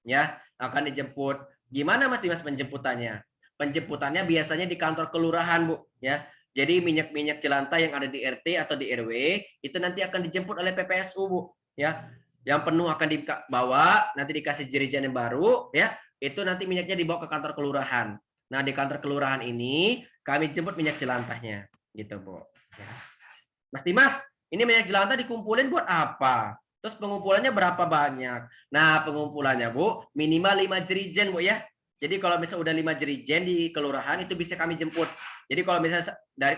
Ya, akan dijemput. Gimana Mas Dimas penjemputannya? Penjemputannya biasanya di kantor kelurahan Bu ya. Jadi minyak-minyak jelantah yang ada di RT atau di RW itu nanti akan dijemput oleh PPSU Bu ya. Yang penuh akan dibawa, nanti dikasih jerigen yang baru ya. Itu nanti minyaknya dibawa ke kantor kelurahan. Nah, di kantor kelurahan ini kami jemput minyak jelantahnya gitu Bu ya. Mas Dimas, ini minyak jelantah dikumpulin buat apa? Terus pengumpulannya berapa banyak? Nah, pengumpulannya Bu minimal 5 jerigen Bu ya. Jadi kalau misalnya udah 5 jerigen di kelurahan itu bisa kami jemput. Jadi kalau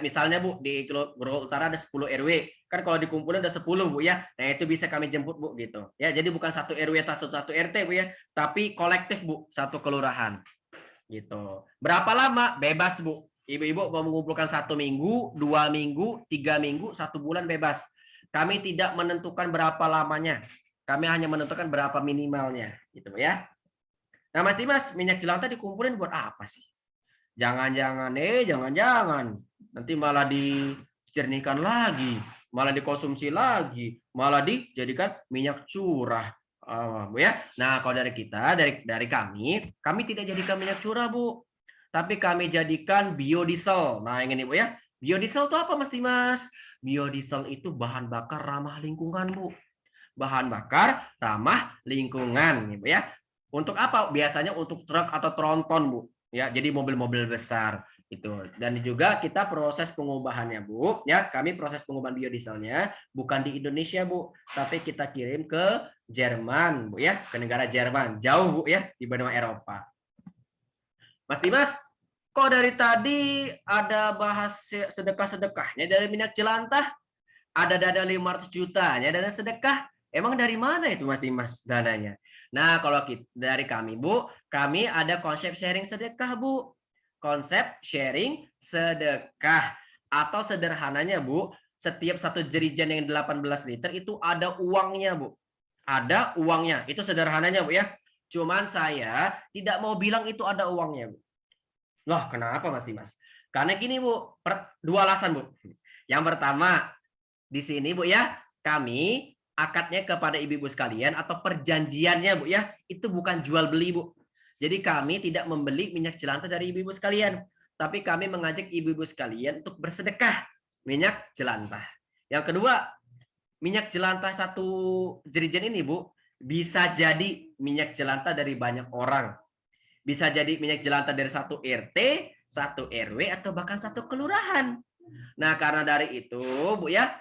misalnya Bu di Grogol Utara ada 10 RW, kan kalau dikumpulin ada 10 Bu ya. Nah, itu bisa kami jemput Bu gitu. Ya, jadi bukan 1 RW atau 1 RT Bu ya, tapi kolektif Bu, 1 kelurahan. Gitu. Berapa lama? Bebas Bu. Ibu-ibu mau mengumpulkan 1 minggu, 2 minggu, 3 minggu, 1 bulan bebas. Kami tidak menentukan berapa lamanya. Kami hanya menentukan berapa minimalnya, gitu ya. Nah, Mas Dimas, minyak jelantah dikumpulin buat apa sih? Jangan-jangan nanti malah dicernihkan lagi, malah dikonsumsi lagi, malah dijadikan minyak curah. Bu ya. Nah, kalau dari kita, dari kami tidak jadikan minyak curah, Bu. Tapi kami jadikan biodiesel. Nah, yang ini Bu ya. Biodiesel itu apa Mas Dimas? Biodiesel itu bahan bakar ramah lingkungan, Bu. Bahan bakar ramah lingkungan, Bu ya. Untuk apa? Biasanya untuk truk atau tronton, Bu. Ya, jadi mobil-mobil besar itu. Dan juga kita proses pengubahannya, Bu. Ya, kami proses pengubahan biodieselnya bukan di Indonesia, Bu, tapi kita kirim ke Jerman, Bu ya, ke negara Jerman. Jauh, Bu ya, di benua Eropa. Mas Dimas, kok dari tadi ada bahas sedekah-sedekahnya dari minyak jelantah? Ada dana 500 jutanya, dana sedekah. Emang dari mana itu Mas Dimas dananya? Nah, kalau dari kami, Bu, kami ada konsep sharing sedekah, Bu. Konsep sharing sedekah. Atau sederhananya, Bu, setiap 1 jerigen yang 18 liter itu ada uangnya, Bu. Ada uangnya. Itu sederhananya, Bu ya. Cuman saya tidak mau bilang itu ada uangnya, Bu. Loh, kenapa Mas Dimas? Karena gini, Bu, 2 alasan, Bu. Yang pertama, di sini Bu ya, kami akadnya kepada ibu-ibu sekalian atau perjanjiannya Bu ya, itu bukan jual beli Bu. Jadi kami tidak membeli minyak jelantah dari ibu-ibu sekalian, tapi kami mengajak ibu-ibu sekalian untuk bersedekah minyak jelantah. Yang kedua, minyak jelantah 1 jerigen ini Bu, bisa jadi minyak jelantah dari banyak orang. Bisa jadi minyak jelantah dari 1 RT, 1 RW, atau bahkan 1 kelurahan. Nah, karena dari itu Bu ya,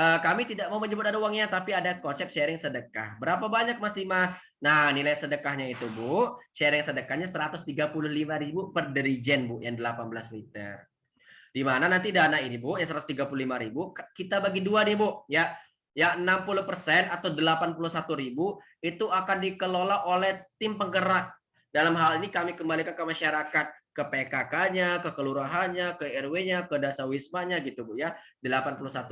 kami tidak mau menyebut ada uangnya, tapi ada konsep sharing sedekah. Berapa banyak Mas Dimas? Nah, nilai sedekahnya itu Bu, sharing sedekahnya 135.000 per jerigen Bu, yang 18 liter. Di mana nanti dana ini Bu, yang 135.000 kita bagi 2 nih Bu, ya. Ya 60% atau 81.000 itu akan dikelola oleh tim penggerak. Dalam hal ini kami kembalikan ke masyarakat, ke PKK-nya, ke kelurahannya, ke RW-nya, ke dasawismanya gitu Bu ya, 81.000.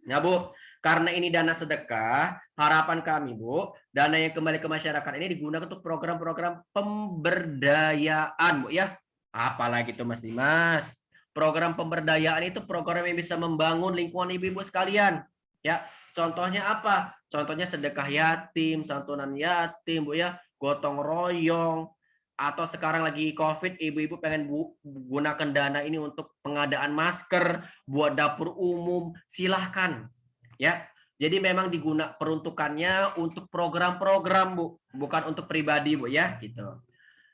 Nah Bu, karena ini dana sedekah, harapan kami Bu, dana yang kembali ke masyarakat ini digunakan untuk program-program pemberdayaan Bu ya. Apalagi itu Mas Dimas, program pemberdayaan itu program yang bisa membangun lingkungan ibu-ibu sekalian. Ya, contohnya apa? Contohnya sedekah yatim, santunan yatim Bu ya, gotong royong, atau sekarang lagi COVID, ibu-ibu pengen gunakan dana ini untuk pengadaan masker, buat dapur umum, silahkan. Ya, jadi memang peruntukannya untuk program-program Bu, bukan untuk pribadi Bu ya, gitu.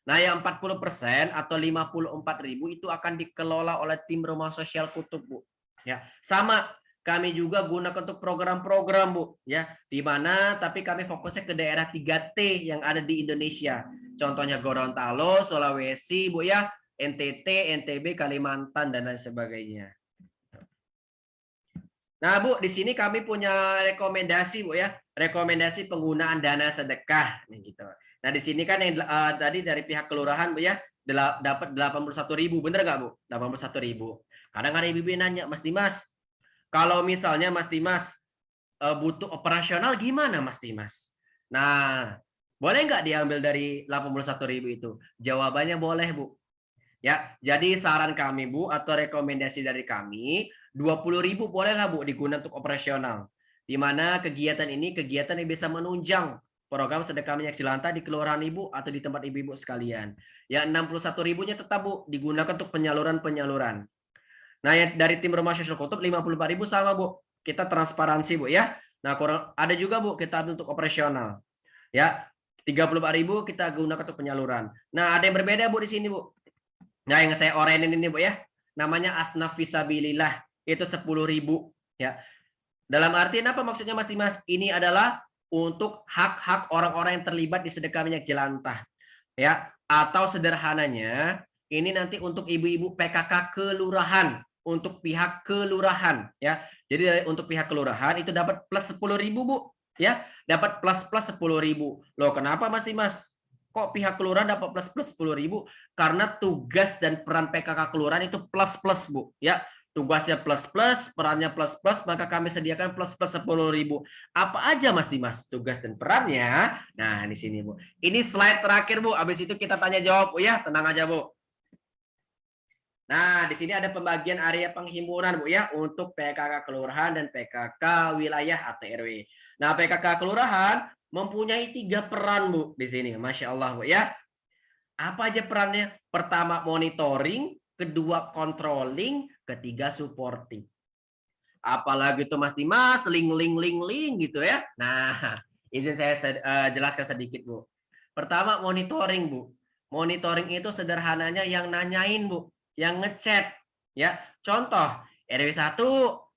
Nah, yang 40% atau 54.000 itu akan dikelola oleh tim rumah sosial Kutub Bu. Ya, sama kami juga gunakan untuk program-program, Bu, ya. Di mana tapi kami fokusnya ke daerah 3T yang ada di Indonesia. Contohnya Gorontalo, Sulawesi, Bu ya, NTT, NTB, Kalimantan dan lain sebagainya. Nah, Bu, di sini kami punya rekomendasi, Bu ya. Rekomendasi penggunaan dana sedekah nih gitu. Nah, di sini kan yang tadi dari pihak kelurahan, Bu ya, dapat 81.000, bener nggak, Bu? 81.000. Kadang ada ibu-ibu nanya, Mas Dimas, kalau misalnya Mas Dimas butuh operasional gimana Mas Dimas? Nah, boleh nggak diambil dari 81.000 itu? Jawabannya boleh, Bu. Ya, jadi saran kami, Bu, atau rekomendasi dari kami, 20.000 bolehlah, Bu, digunakan untuk operasional. Di mana kegiatan ini kegiatan yang bisa menunjang program sedekah minyak jelantah di kelurahan Ibu atau di tempat ibu-ibu sekalian. Ya, 61.000-nya tetap, Bu, digunakan untuk penyaluran-penyaluran. Nah, yang dari tim Rumah Sosial Kutub 54.000 sama, Bu. Kita transparansi, Bu ya. Nah, ada juga, Bu, kita ambil untuk operasional. Ya, 34.000 kita gunakan untuk penyaluran. Nah, ada yang berbeda, Bu, di sini, Bu. Nah, yang saya orenin ini, Bu ya. Namanya asnaf fisabilillah. Itu 10.000 ya. Dalam artian apa maksudnya, Mas Dimas? Ini adalah untuk hak-hak orang-orang yang terlibat di sedekah minyak jelantah. Ya, atau sederhananya ini nanti untuk ibu-ibu PKK kelurahan, untuk pihak kelurahan ya. Jadi untuk pihak kelurahan itu dapat plus 10.000, Bu ya. Dapat plus 10.000. Loh, kenapa Mas Dimas? Kok pihak kelurahan dapat plus 10.000? Karena tugas dan peran PKK kelurahan itu plus, Bu ya. Tugasnya plus, perannya plus, maka kami sediakan plus 10.000. Apa aja Mas Dimas tugas dan perannya? Nah, di sini, Bu. Ini slide terakhir, Bu. Habis itu kita tanya jawab, Bu ya. Tenang aja, Bu. Nah, di sini ada pembagian area penghimpunan, Bu ya, untuk PKK kelurahan dan PKK wilayah atau RW. Nah, PKK kelurahan mempunyai 3 peran, Bu, di sini. Masya Allah, Bu ya. Apa aja perannya? Pertama, monitoring. Kedua, controlling. Ketiga, supporting. Apalagi itu Mas Dimas, link gitu ya. Nah, izin saya jelaskan sedikit, Bu. Pertama, monitoring, Bu. Monitoring itu sederhananya yang nanyain, Bu, yang ngechat ya. Contoh, RW 1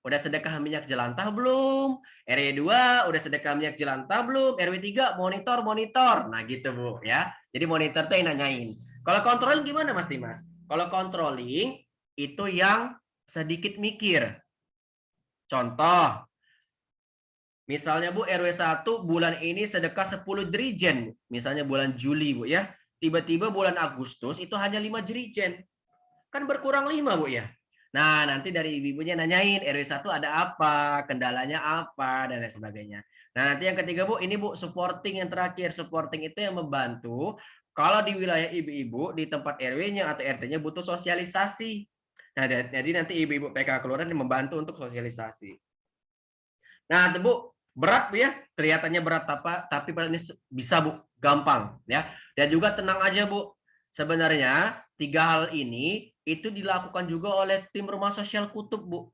udah sedekah minyak jelantah belum? RW 2 udah sedekah minyak jelantah belum? RW 3 monitor. Nah, gitu, Bu ya. Jadi monitor tuh yang nanyain. Kalau controlling gimana, Mas Dimas? Kalau controlling itu yang sedikit mikir. Contoh, misalnya, Bu, RW 1 bulan ini sedekah 10 jerigen. Misalnya bulan Juli, Bu ya. Tiba-tiba bulan Agustus itu hanya 5 jerigen. Kan berkurang 5, Bu ya. Nah, nanti dari ibu-ibunya nanyain RW 1 ada apa, kendalanya apa, dan lain sebagainya. Nah, nanti yang ketiga, Bu, ini, Bu, supporting yang terakhir. Supporting itu yang membantu kalau di wilayah ibu-ibu di tempat RW-nya atau RT-nya butuh sosialisasi. Nah, jadi nanti ibu-ibu PKK kelurahan yang membantu untuk sosialisasi. Nah, Bu, berat, Bu ya. Kelihatannya berat tapi ini bisa, Bu, gampang ya. Dan juga tenang aja, Bu. Sebenarnya 3 hal ini itu dilakukan juga oleh tim Rumah Sosial Kutub, Bu.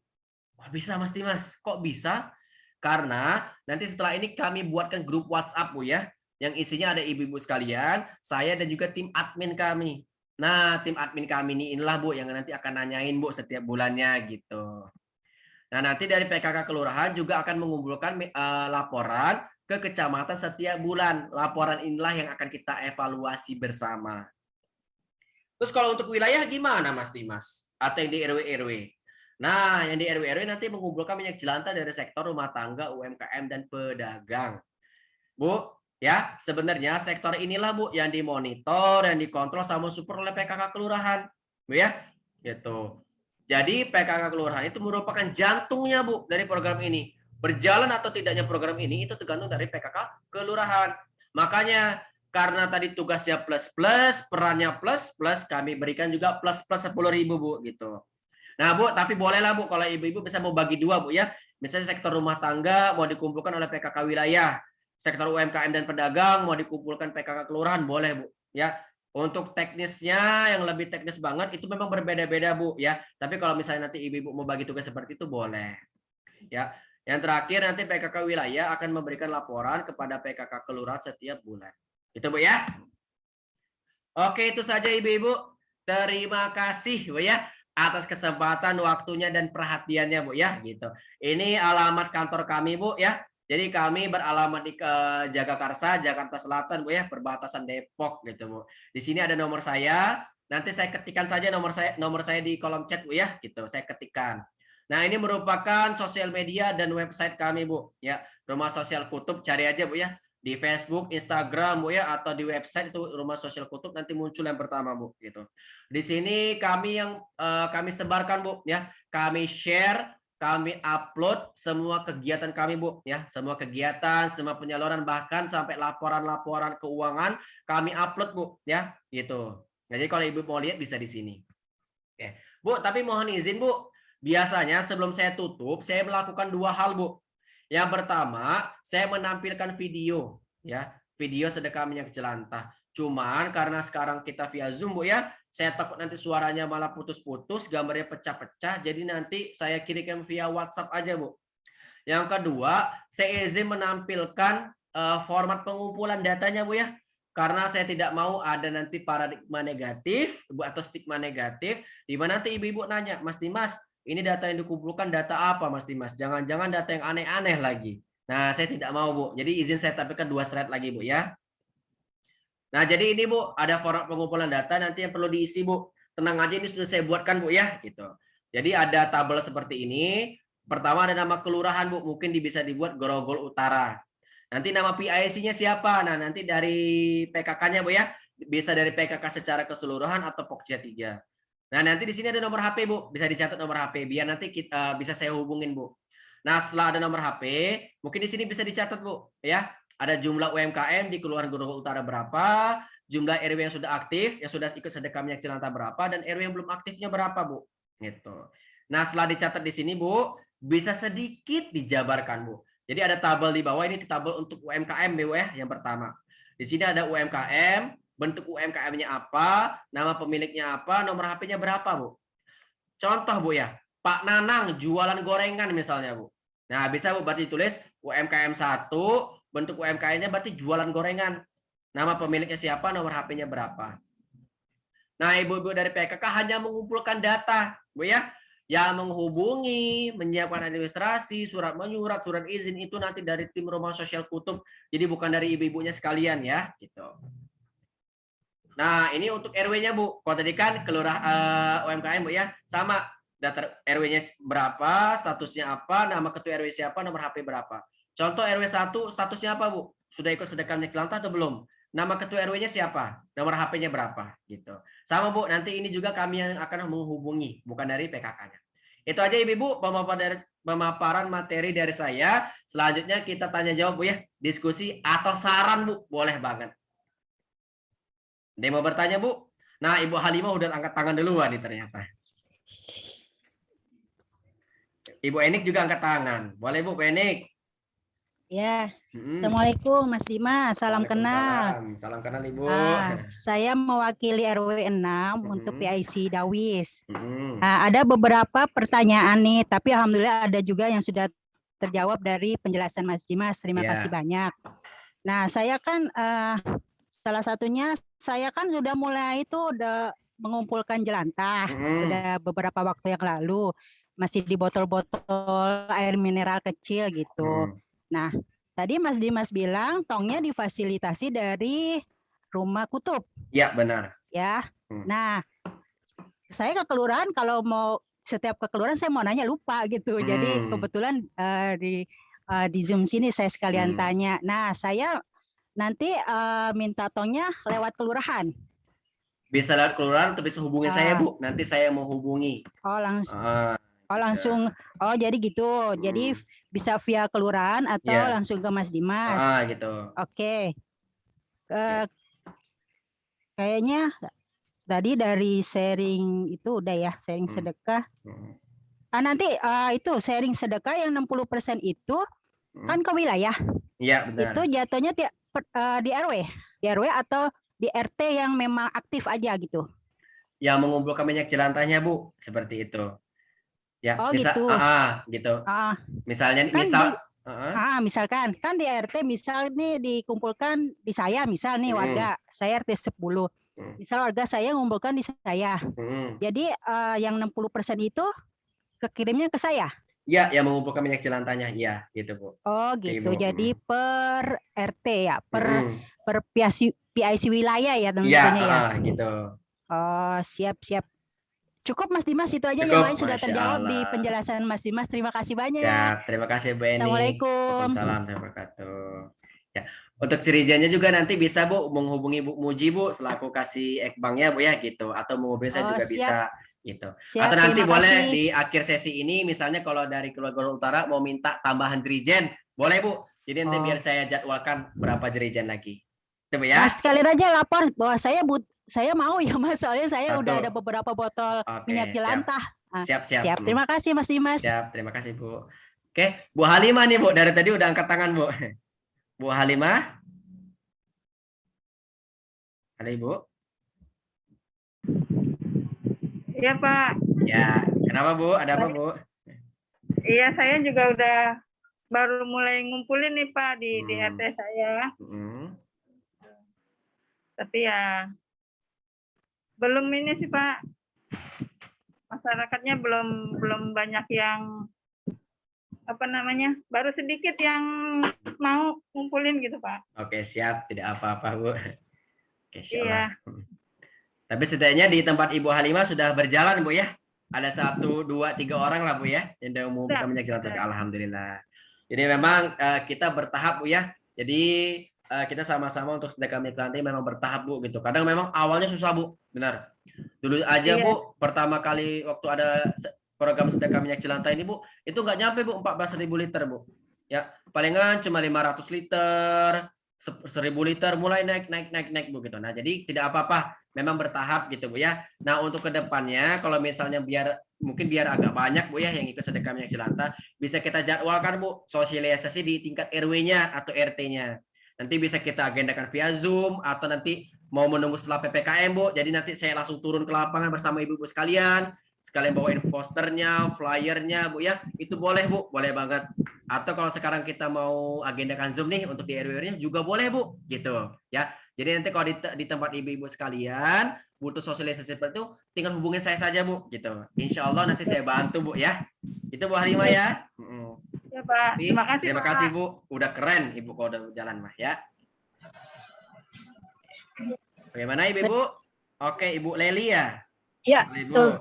Kok bisa, Mas Dimas? Kok bisa? Karena nanti setelah ini kami buatkan grup WhatsApp, Bu ya, yang isinya ada ibu-ibu sekalian, saya dan juga tim admin kami. Nah, tim admin kami inilah, Bu, yang nanti akan nanyain, Bu, setiap bulannya gitu. Nah, nanti dari PKK kelurahan juga akan mengumpulkan laporan ke kecamatan setiap bulan. Laporan inilah yang akan kita evaluasi bersama. Terus kalau untuk wilayah gimana, Mas Dimas? Atau yang di RW-RW? Nah, yang di RW-RW nanti mengumpulkan minyak jelantah dari sektor rumah tangga, UMKM, dan pedagang. Bu, ya, sebenarnya sektor inilah, Bu, yang dimonitor, yang dikontrol sama super oleh PKK kelurahan. Bu ya, gitu. Jadi PKK kelurahan itu merupakan jantungnya, Bu, dari program ini. Berjalan atau tidaknya program ini itu tergantung dari PKK kelurahan. Makanya karena tadi tugasnya plus, perannya plus, kami berikan juga plus 10.000, Bu, gitu. Nah, Bu, tapi bolehlah, Bu, kalau ibu-ibu bisa mau bagi 2, Bu ya. Misalnya sektor rumah tangga mau dikumpulkan oleh PKK wilayah, sektor UMKM dan pedagang mau dikumpulkan PKK kelurahan, boleh, Bu ya. Untuk teknisnya yang lebih teknis banget itu memang berbeda-beda, Bu ya. Tapi kalau misalnya nanti ibu-ibu mau bagi tugas seperti itu boleh. Ya. Yang terakhir nanti PKK wilayah akan memberikan laporan kepada PKK kelurahan setiap bulan. Itu, Bu ya. Oke, itu saja ibu-ibu. Terima kasih, Bu ya. atas kesempatan, waktunya dan perhatiannya Bu ya gitu. Ini alamat kantor kami Bu ya. Jadi kami beralamat di Jagakarsa, Jakarta Selatan Bu ya, perbatasan Depok gitu Bu. Di sini ada nomor saya. Nanti saya ketikkan saja nomor saya di kolom chat Bu ya gitu. Saya ketikkan. Nah, ini merupakan sosial media dan website kami Bu ya. Rumah Sosial Kutub, cari aja Bu ya di Facebook, Instagram Bu ya, atau di website itu Rumah Sosial Kutub, nanti muncul yang pertama Bu gitu. Di sini kami kami sebarkan Bu ya. Kami share, kami upload semua kegiatan kami Bu ya. Semua kegiatan, semua penyaluran, bahkan sampai laporan-laporan keuangan kami upload Bu ya gitu. Jadi kalau Ibu mau lihat bisa di sini. Oke. Bu, tapi mohon izin Bu. Biasanya sebelum saya tutup, saya melakukan 2 hal Bu. Yang pertama, saya menampilkan video ya, video sedekah minyak jelantah. Cuman karena sekarang kita via Zoom Bu ya, saya takut nanti suaranya malah putus-putus, gambarnya pecah-pecah, jadi nanti saya kirimkan via WhatsApp aja Bu. Yang kedua, saya izin menampilkan format pengumpulan datanya Bu ya. Karena saya tidak mau ada nanti paradigma negatif atau stigma negatif, di mana nanti ibu-ibu nanya, Mas Dimas, ini data yang dikumpulkan data apa Mas Dimas? Jangan-jangan data yang aneh-aneh lagi. Nah, saya tidak mau Bu. Jadi izin saya tampilkan 2 slide lagi Bu ya. Nah, jadi ini Bu, ada format pengumpulan data nanti yang perlu diisi Bu. Tenang aja, ini sudah saya buatkan Bu ya, gitu. Jadi ada tabel seperti ini. Pertama ada nama kelurahan Bu, mungkin bisa dibuat Grogol Utara. Nanti nama PIC-nya siapa? Nah, nanti dari PKK-nya Bu ya. Bisa dari PKK secara keseluruhan atau Pokja 3. Nah, nanti di sini ada nomor HP Bu, bisa dicatat nomor HP biar nanti kita bisa saya hubungin Bu. Nah, setelah ada nomor HP, mungkin di sini bisa dicatat Bu, ya. Ada jumlah UMKM di Kelurahan Grogol Utara berapa, jumlah RW yang sudah aktif, yang sudah ikut sedekah minyak jelantah berapa, dan RW yang belum aktifnya berapa Bu. Gitu. Nah, setelah dicatat di sini Bu, bisa sedikit dijabarkan Bu. Jadi ada tabel di bawah, ini tabel untuk UMKM Bu ya, yang pertama. Di sini ada UMKM, bentuk UMKM-nya apa, nama pemiliknya apa, nomor HP-nya berapa Bu. Contoh Bu ya, Pak Nanang jualan gorengan misalnya Bu. Nah, bisa Bu berarti tulis UMKM 1, bentuk UMKM-nya berarti jualan gorengan. Nama pemiliknya siapa, nomor HP-nya berapa. Nah, ibu-ibu dari PKK hanya mengumpulkan data, Bu ya. Yang menghubungi, menyiapkan administrasi, surat menyurat, surat izin itu nanti dari tim Rumah Sosial Kutub. Jadi bukan dari ibu-ibunya sekalian ya, gitu. Nah, ini untuk RW-nya Bu. Kalau tadi kan UMKM Bu ya, sama data RW-nya berapa, statusnya apa, nama ketua RW siapa, nomor HP berapa. Contoh RW 1 statusnya apa Bu? Sudah ikut sedekah minyak jelantah atau belum? Nama ketua RW-nya siapa? Nomor HP-nya berapa? Gitu. Sama Bu, nanti ini juga kami yang akan menghubungi, bukan dari PKK-nya. Itu aja Ibu, pemaparan materi dari saya. Selanjutnya kita tanya jawab Bu ya, diskusi atau saran Bu, boleh banget. Dia mau bertanya Bu? Nah, Ibu Halimah udah angkat tangan duluan nih ternyata. Ibu Enik juga angkat tangan. Boleh Bu, Bu Enik? Ya. Assalamualaikum Mas Dimas, salam kenal. Salam kenal Ibu. Saya mewakili RW 6 untuk PIC Dawis. Ada beberapa pertanyaan nih, tapi alhamdulillah ada juga yang sudah terjawab dari penjelasan Mas Dimas. Terima kasih banyak. Nah, saya kan salah satunya saya kan sudah mulai itu udah mengumpulkan jelantah udah beberapa waktu yang lalu, masih di botol-botol air mineral kecil gitu. Nah, tadi Mas Dimas bilang tongnya difasilitasi dari Rumah Kutub. Ya, benar. Ya. Nah, saya ke kelurahan kalau mau setiap ke kelurahan saya mau nanya lupa gitu. Jadi kebetulan di Zoom sini saya sekalian tanya. Nah, saya nanti minta tongnya lewat kelurahan. Bisa lewat kelurahan atau bisa hubungin saya Bu. Nanti saya mau hubungi. Oh, langsung. Oh, langsung. Oh, jadi gitu. Jadi bisa via kelurahan atau langsung ke Mas Dimas. Gitu. Oke. Kayaknya tadi dari sharing itu udah ya, sharing sedekah. Nanti itu sharing sedekah yang 60% itu kan ke wilayah. Iya, benar. Itu jatuhnya di RW atau di RT yang memang aktif aja gitu. Yang mengumpulkan minyak jelantahnya Bu, seperti itu. Ya, gitu. Gitu. Misalnya kan misalkan kan di RT misal nih dikumpulkan di saya misal nih warga, saya RT 10. Misal warga saya ngumpulkan di saya. Jadi yang 60% itu kekirimnya ke saya. Ya, yang mengumpulkan minyak jelantahnya, ya, gitu Bu. Oh gitu. Ibu. Jadi per RT ya, per PIC wilayah ya tentunya ya. Gitu. Oh siap. Cukup Mas Dimas, itu aja. Cukup, yang lain sudah Masya terjawab di Allah. penjelasan Mas Dimas. Terima kasih banyak. Siap, terima kasih Bu Eni. Assalamualaikum. Waalaikumsalam warahmatullahi wabarakatuh. Ya. Untuk cirijannya juga nanti bisa Bu menghubungi Bu Muji Bu selaku kasih ekbanknya Bu ya gitu, atau menghubungi saya juga siap. bisa gitu. Siap, atau nanti boleh kasih. di akhir sesi ini misalnya kalau dari keluarga utara mau minta tambahan jerigen, boleh Bu. Jadi nanti biar saya jadwalkan berapa jerigen lagi. Itu Bu ya. Mas sekalian aja lapor bahwa saya mau ya Mas, soalnya saya udah ada beberapa botol minyak jelantah. Siap. Terima kasih Mas Dimas. Siap, terima kasih Bu. Oke, Bu Halimah nih Bu, dari tadi udah angkat tangan Bu. Bu Halimah. Ada Ibu? Iya Pak. Ya, kenapa Bu? Ada apa Bu? Iya, saya juga udah baru mulai ngumpulin nih Pak di RT saya. Tapi ya belum ini sih Pak. Masyarakatnya belum banyak yang baru sedikit yang mau ngumpulin gitu Pak. Oke, siap, tidak apa-apa Bu. Oke, iya. Tapi setidaknya di tempat Ibu Halimah sudah berjalan Bu ya. Ada 1, 2, 3 orang lah Bu ya yang udah mengumpulkan minyak jelantah. Alhamdulillah. Jadi memang kita bertahap Bu ya. Jadi kita sama-sama untuk sedekah minyak jelantah memang bertahap Bu gitu. Kadang memang awalnya susah Bu, benar. Dulu aja Bu, pertama kali waktu ada program sedekah minyak jelantah ini Bu, itu nggak nyampe Bu 14.000 liter Bu. Ya, palingan cuma 500 liter, 1.000 liter, mulai naik Bu gitu. Nah, jadi tidak apa-apa, memang bertahap gitu Bu ya. Nah, untuk kedepannya kalau misalnya mungkin biar agak banyak Bu ya yang ikut sedekah minyak jelantah, bisa kita jadwalkan Bu sosialisasi di tingkat RW-nya atau RT-nya. Nanti bisa kita agendakan via Zoom atau nanti mau menunggu setelah PPKM Bu. Jadi nanti saya langsung turun ke lapangan bersama ibu-ibu sekalian bawain posternya, flyernya Bu ya. Itu boleh Bu, boleh banget. Atau kalau sekarang kita mau agendakan Zoom nih untuk di RW-nya juga boleh Bu, gitu ya. Jadi nanti kalau di tempat ibu-ibu sekalian butuh sosialisasi seperti itu, tinggal hubungin saya saja Bu, gitu. Insya Allah nanti saya bantu Bu ya. Itu Bu Halimah ya. Ya Pak, terima kasih Bu. Udah keren Ibu kalau udah jalan mah ya. Bagaimana Ibu? Oke, Ibu Leli ya? Iya, betul.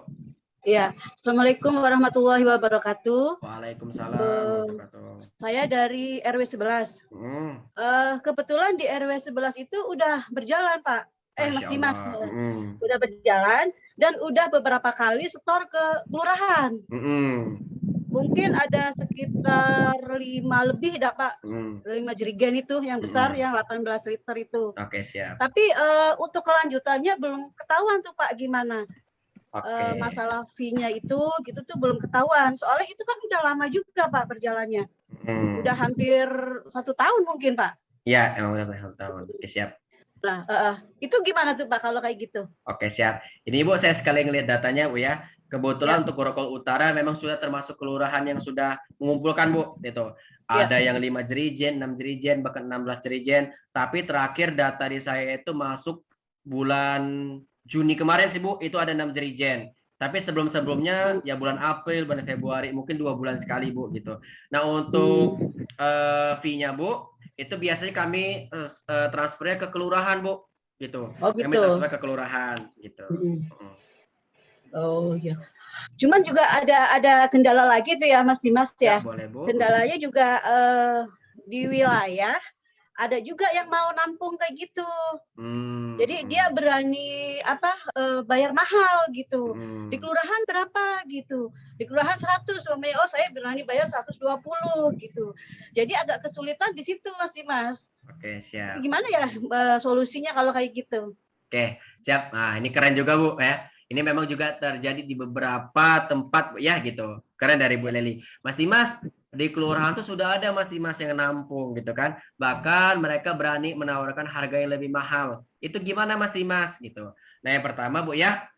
Iya. Assalamualaikum warahmatullahi wabarakatuh. Waalaikumsalam warahmatullahi wabarakatuh. Saya dari RW 11. Kebetulan di RW 11 itu udah berjalan Pak. Mas Dimas. Udah berjalan dan udah beberapa kali setor ke kelurahan. Mungkin ada sekitar 5 lebih dah Pak. 5 jerigen itu yang besar yang 18 liter itu. Oke, siap. Tapi untuk kelanjutannya belum ketahuan tuh Pak gimana. Masalah fee-nya itu gitu tuh belum ketahuan. Soalnya itu kan udah lama juga Pak berjalannya. Udah hampir 1 tahun mungkin Pak. Iya, emang udah 1 tahun. Oke, siap. Nah, itu gimana tuh Pak kalau kayak gitu? Oke, siap. Ini Bu, saya sekali ngelihat datanya Bu ya. Kebetulan untuk Grogol Utara memang sudah termasuk kelurahan yang sudah mengumpulkan Bu, gitu. Ada yang 5 jerigen, 6 jerigen, bahkan 16 jerigen. Tapi terakhir data di saya itu masuk bulan Juni kemarin sih Bu, itu ada 6 jerigen. Tapi sebelum-sebelumnya ya bulan April, bulan Februari, mungkin 2 bulan sekali Bu gitu. Nah untuk fee-nya Bu, itu biasanya kami transfernya ke kelurahan Bu, gitu. Kami transfer ke kelurahan gitu. Oh ya. Cuman juga ada kendala lagi tuh ya Mas Dimas ya. Boleh Bu. Kendalanya juga di wilayah ada juga yang mau nampung kayak gitu. Jadi dia berani bayar mahal gitu. Di kelurahan berapa gitu. Di kelurahan 100, saya berani bayar 120 gitu. Jadi agak kesulitan di situ Mas Dimas. Oke, siap. Gimana ya solusinya kalau kayak gitu? Oke, siap. Nah, ini keren juga Bu ya. Ini memang juga terjadi di beberapa tempat ya gitu. Keren dari Bu Leli. Mas Dimas, di kelurahan tuh sudah ada Mas Dimas yang nampung gitu kan. Bahkan mereka berani menawarkan harga yang lebih mahal. Itu gimana Mas Dimas gitu. Nah, yang pertama Bu ya,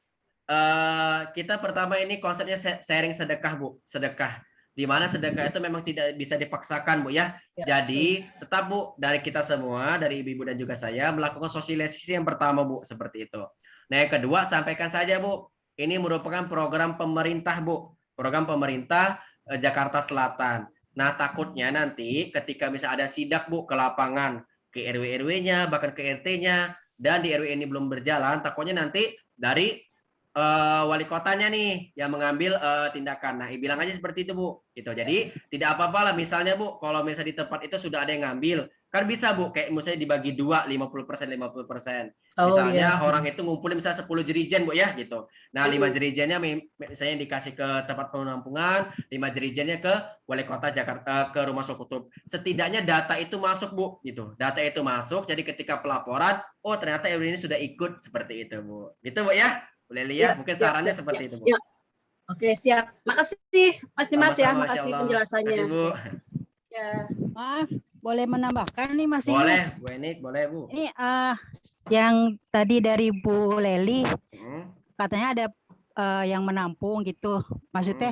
kita pertama ini konsepnya sharing sedekah Bu, sedekah. di mana sedekah itu memang tidak bisa dipaksakan, Bu ya. Jadi tetap Bu, dari kita semua, dari ibu-ibu dan juga saya melakukan sosialisasi yang pertama Bu, seperti itu. Nah yang kedua, sampaikan saja Bu, ini merupakan program pemerintah Bu, program pemerintah Jakarta Selatan. Nah takutnya nanti ketika misalnya ada sidak Bu ke lapangan, ke RW-RW-nya, bahkan ke RT-nya, dan di RW ini belum berjalan, takutnya nanti dari wali kotanya nih yang mengambil tindakan. Nah, bilang aja seperti itu Bu. Gitu. Jadi tidak apa-apa lah misalnya Bu, kalau misalnya di tempat itu sudah ada yang ngambil, kan bisa Bu, kayak misalnya dibagi 2, 50%, 50%. Misalnya orang itu ngumpulin misalnya 10 jerigen Bu ya, gitu. Nah, 5 jerigennya misalnya dikasih ke tempat penampungan, 5 jerigennya ke wali kota Jakarta, ke Rumah Sokutub. Setidaknya data itu masuk Bu, gitu. Data itu masuk, jadi ketika pelaporan, oh ternyata ini sudah ikut seperti itu Bu. Gitu Bu ya. Boleh lihat, mungkin sarannya seperti itu, Bu. Ya. Oke, siap. Makasih, Mas Dimas ya. Makasih penjelasannya. Makasih, Bu. Ya. Boleh menambahkan nih Mas Boleh, Dimas? Bu Enik, boleh, Bu. Ini yang tadi dari Bu Leli, katanya ada yang menampung gitu. Maksudnya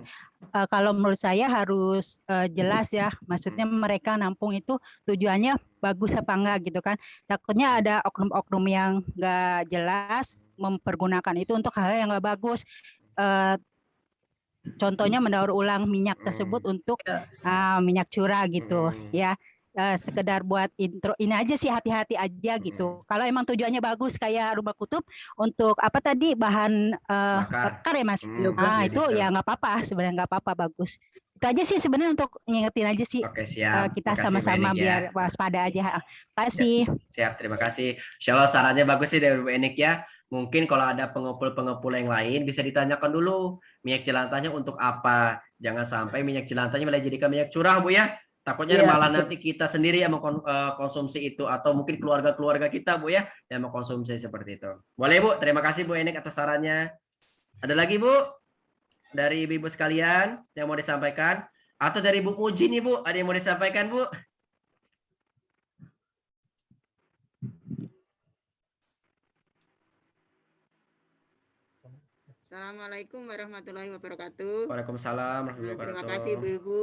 kalau menurut saya harus jelas ya. Maksudnya mereka nampung itu tujuannya bagus apa enggak gitu kan. Takutnya ada oknum-oknum yang enggak jelas mempergunakan itu untuk hal yang enggak bagus. Contohnya mendaur ulang minyak tersebut untuk minyak curah gitu ya. Sekedar buat intro ini aja sih, hati-hati aja gitu. Kalau emang tujuannya bagus kayak Rumah Kutub untuk apa tadi bahan bakar ya Mas. Itu ya nggak apa-apa, sebenarnya nggak apa-apa, bagus. Itu aja sih sebenarnya untuk ngingetin aja sih. Oke, siap. Kita sama-sama biar waspada aja. Kasih. Siap, terima kasih. Insyaallah sarannya bagus sih dari Bu Enik ya. Mungkin kalau ada pengepul-pengepul yang lain bisa ditanyakan dulu minyak jelantahnya untuk apa. Jangan sampai minyak jelantahnya malah dijadikan minyak curah Bu ya. Takutnya malah nanti kita sendiri yang mengkonsumsi itu atau mungkin keluarga-keluarga kita Bu ya yang mengkonsumsi seperti itu. Boleh Bu, terima kasih Bu Enik atas sarannya. Ada lagi Bu dari ibu-ibu sekalian yang mau disampaikan atau dari Bu Muji nih Bu, ada yang mau disampaikan Bu? Assalamualaikum warahmatullahi wabarakatuh. Waalaikumsalam warahmatullahi wabarakatuh. Terima kasih Ibu-ibu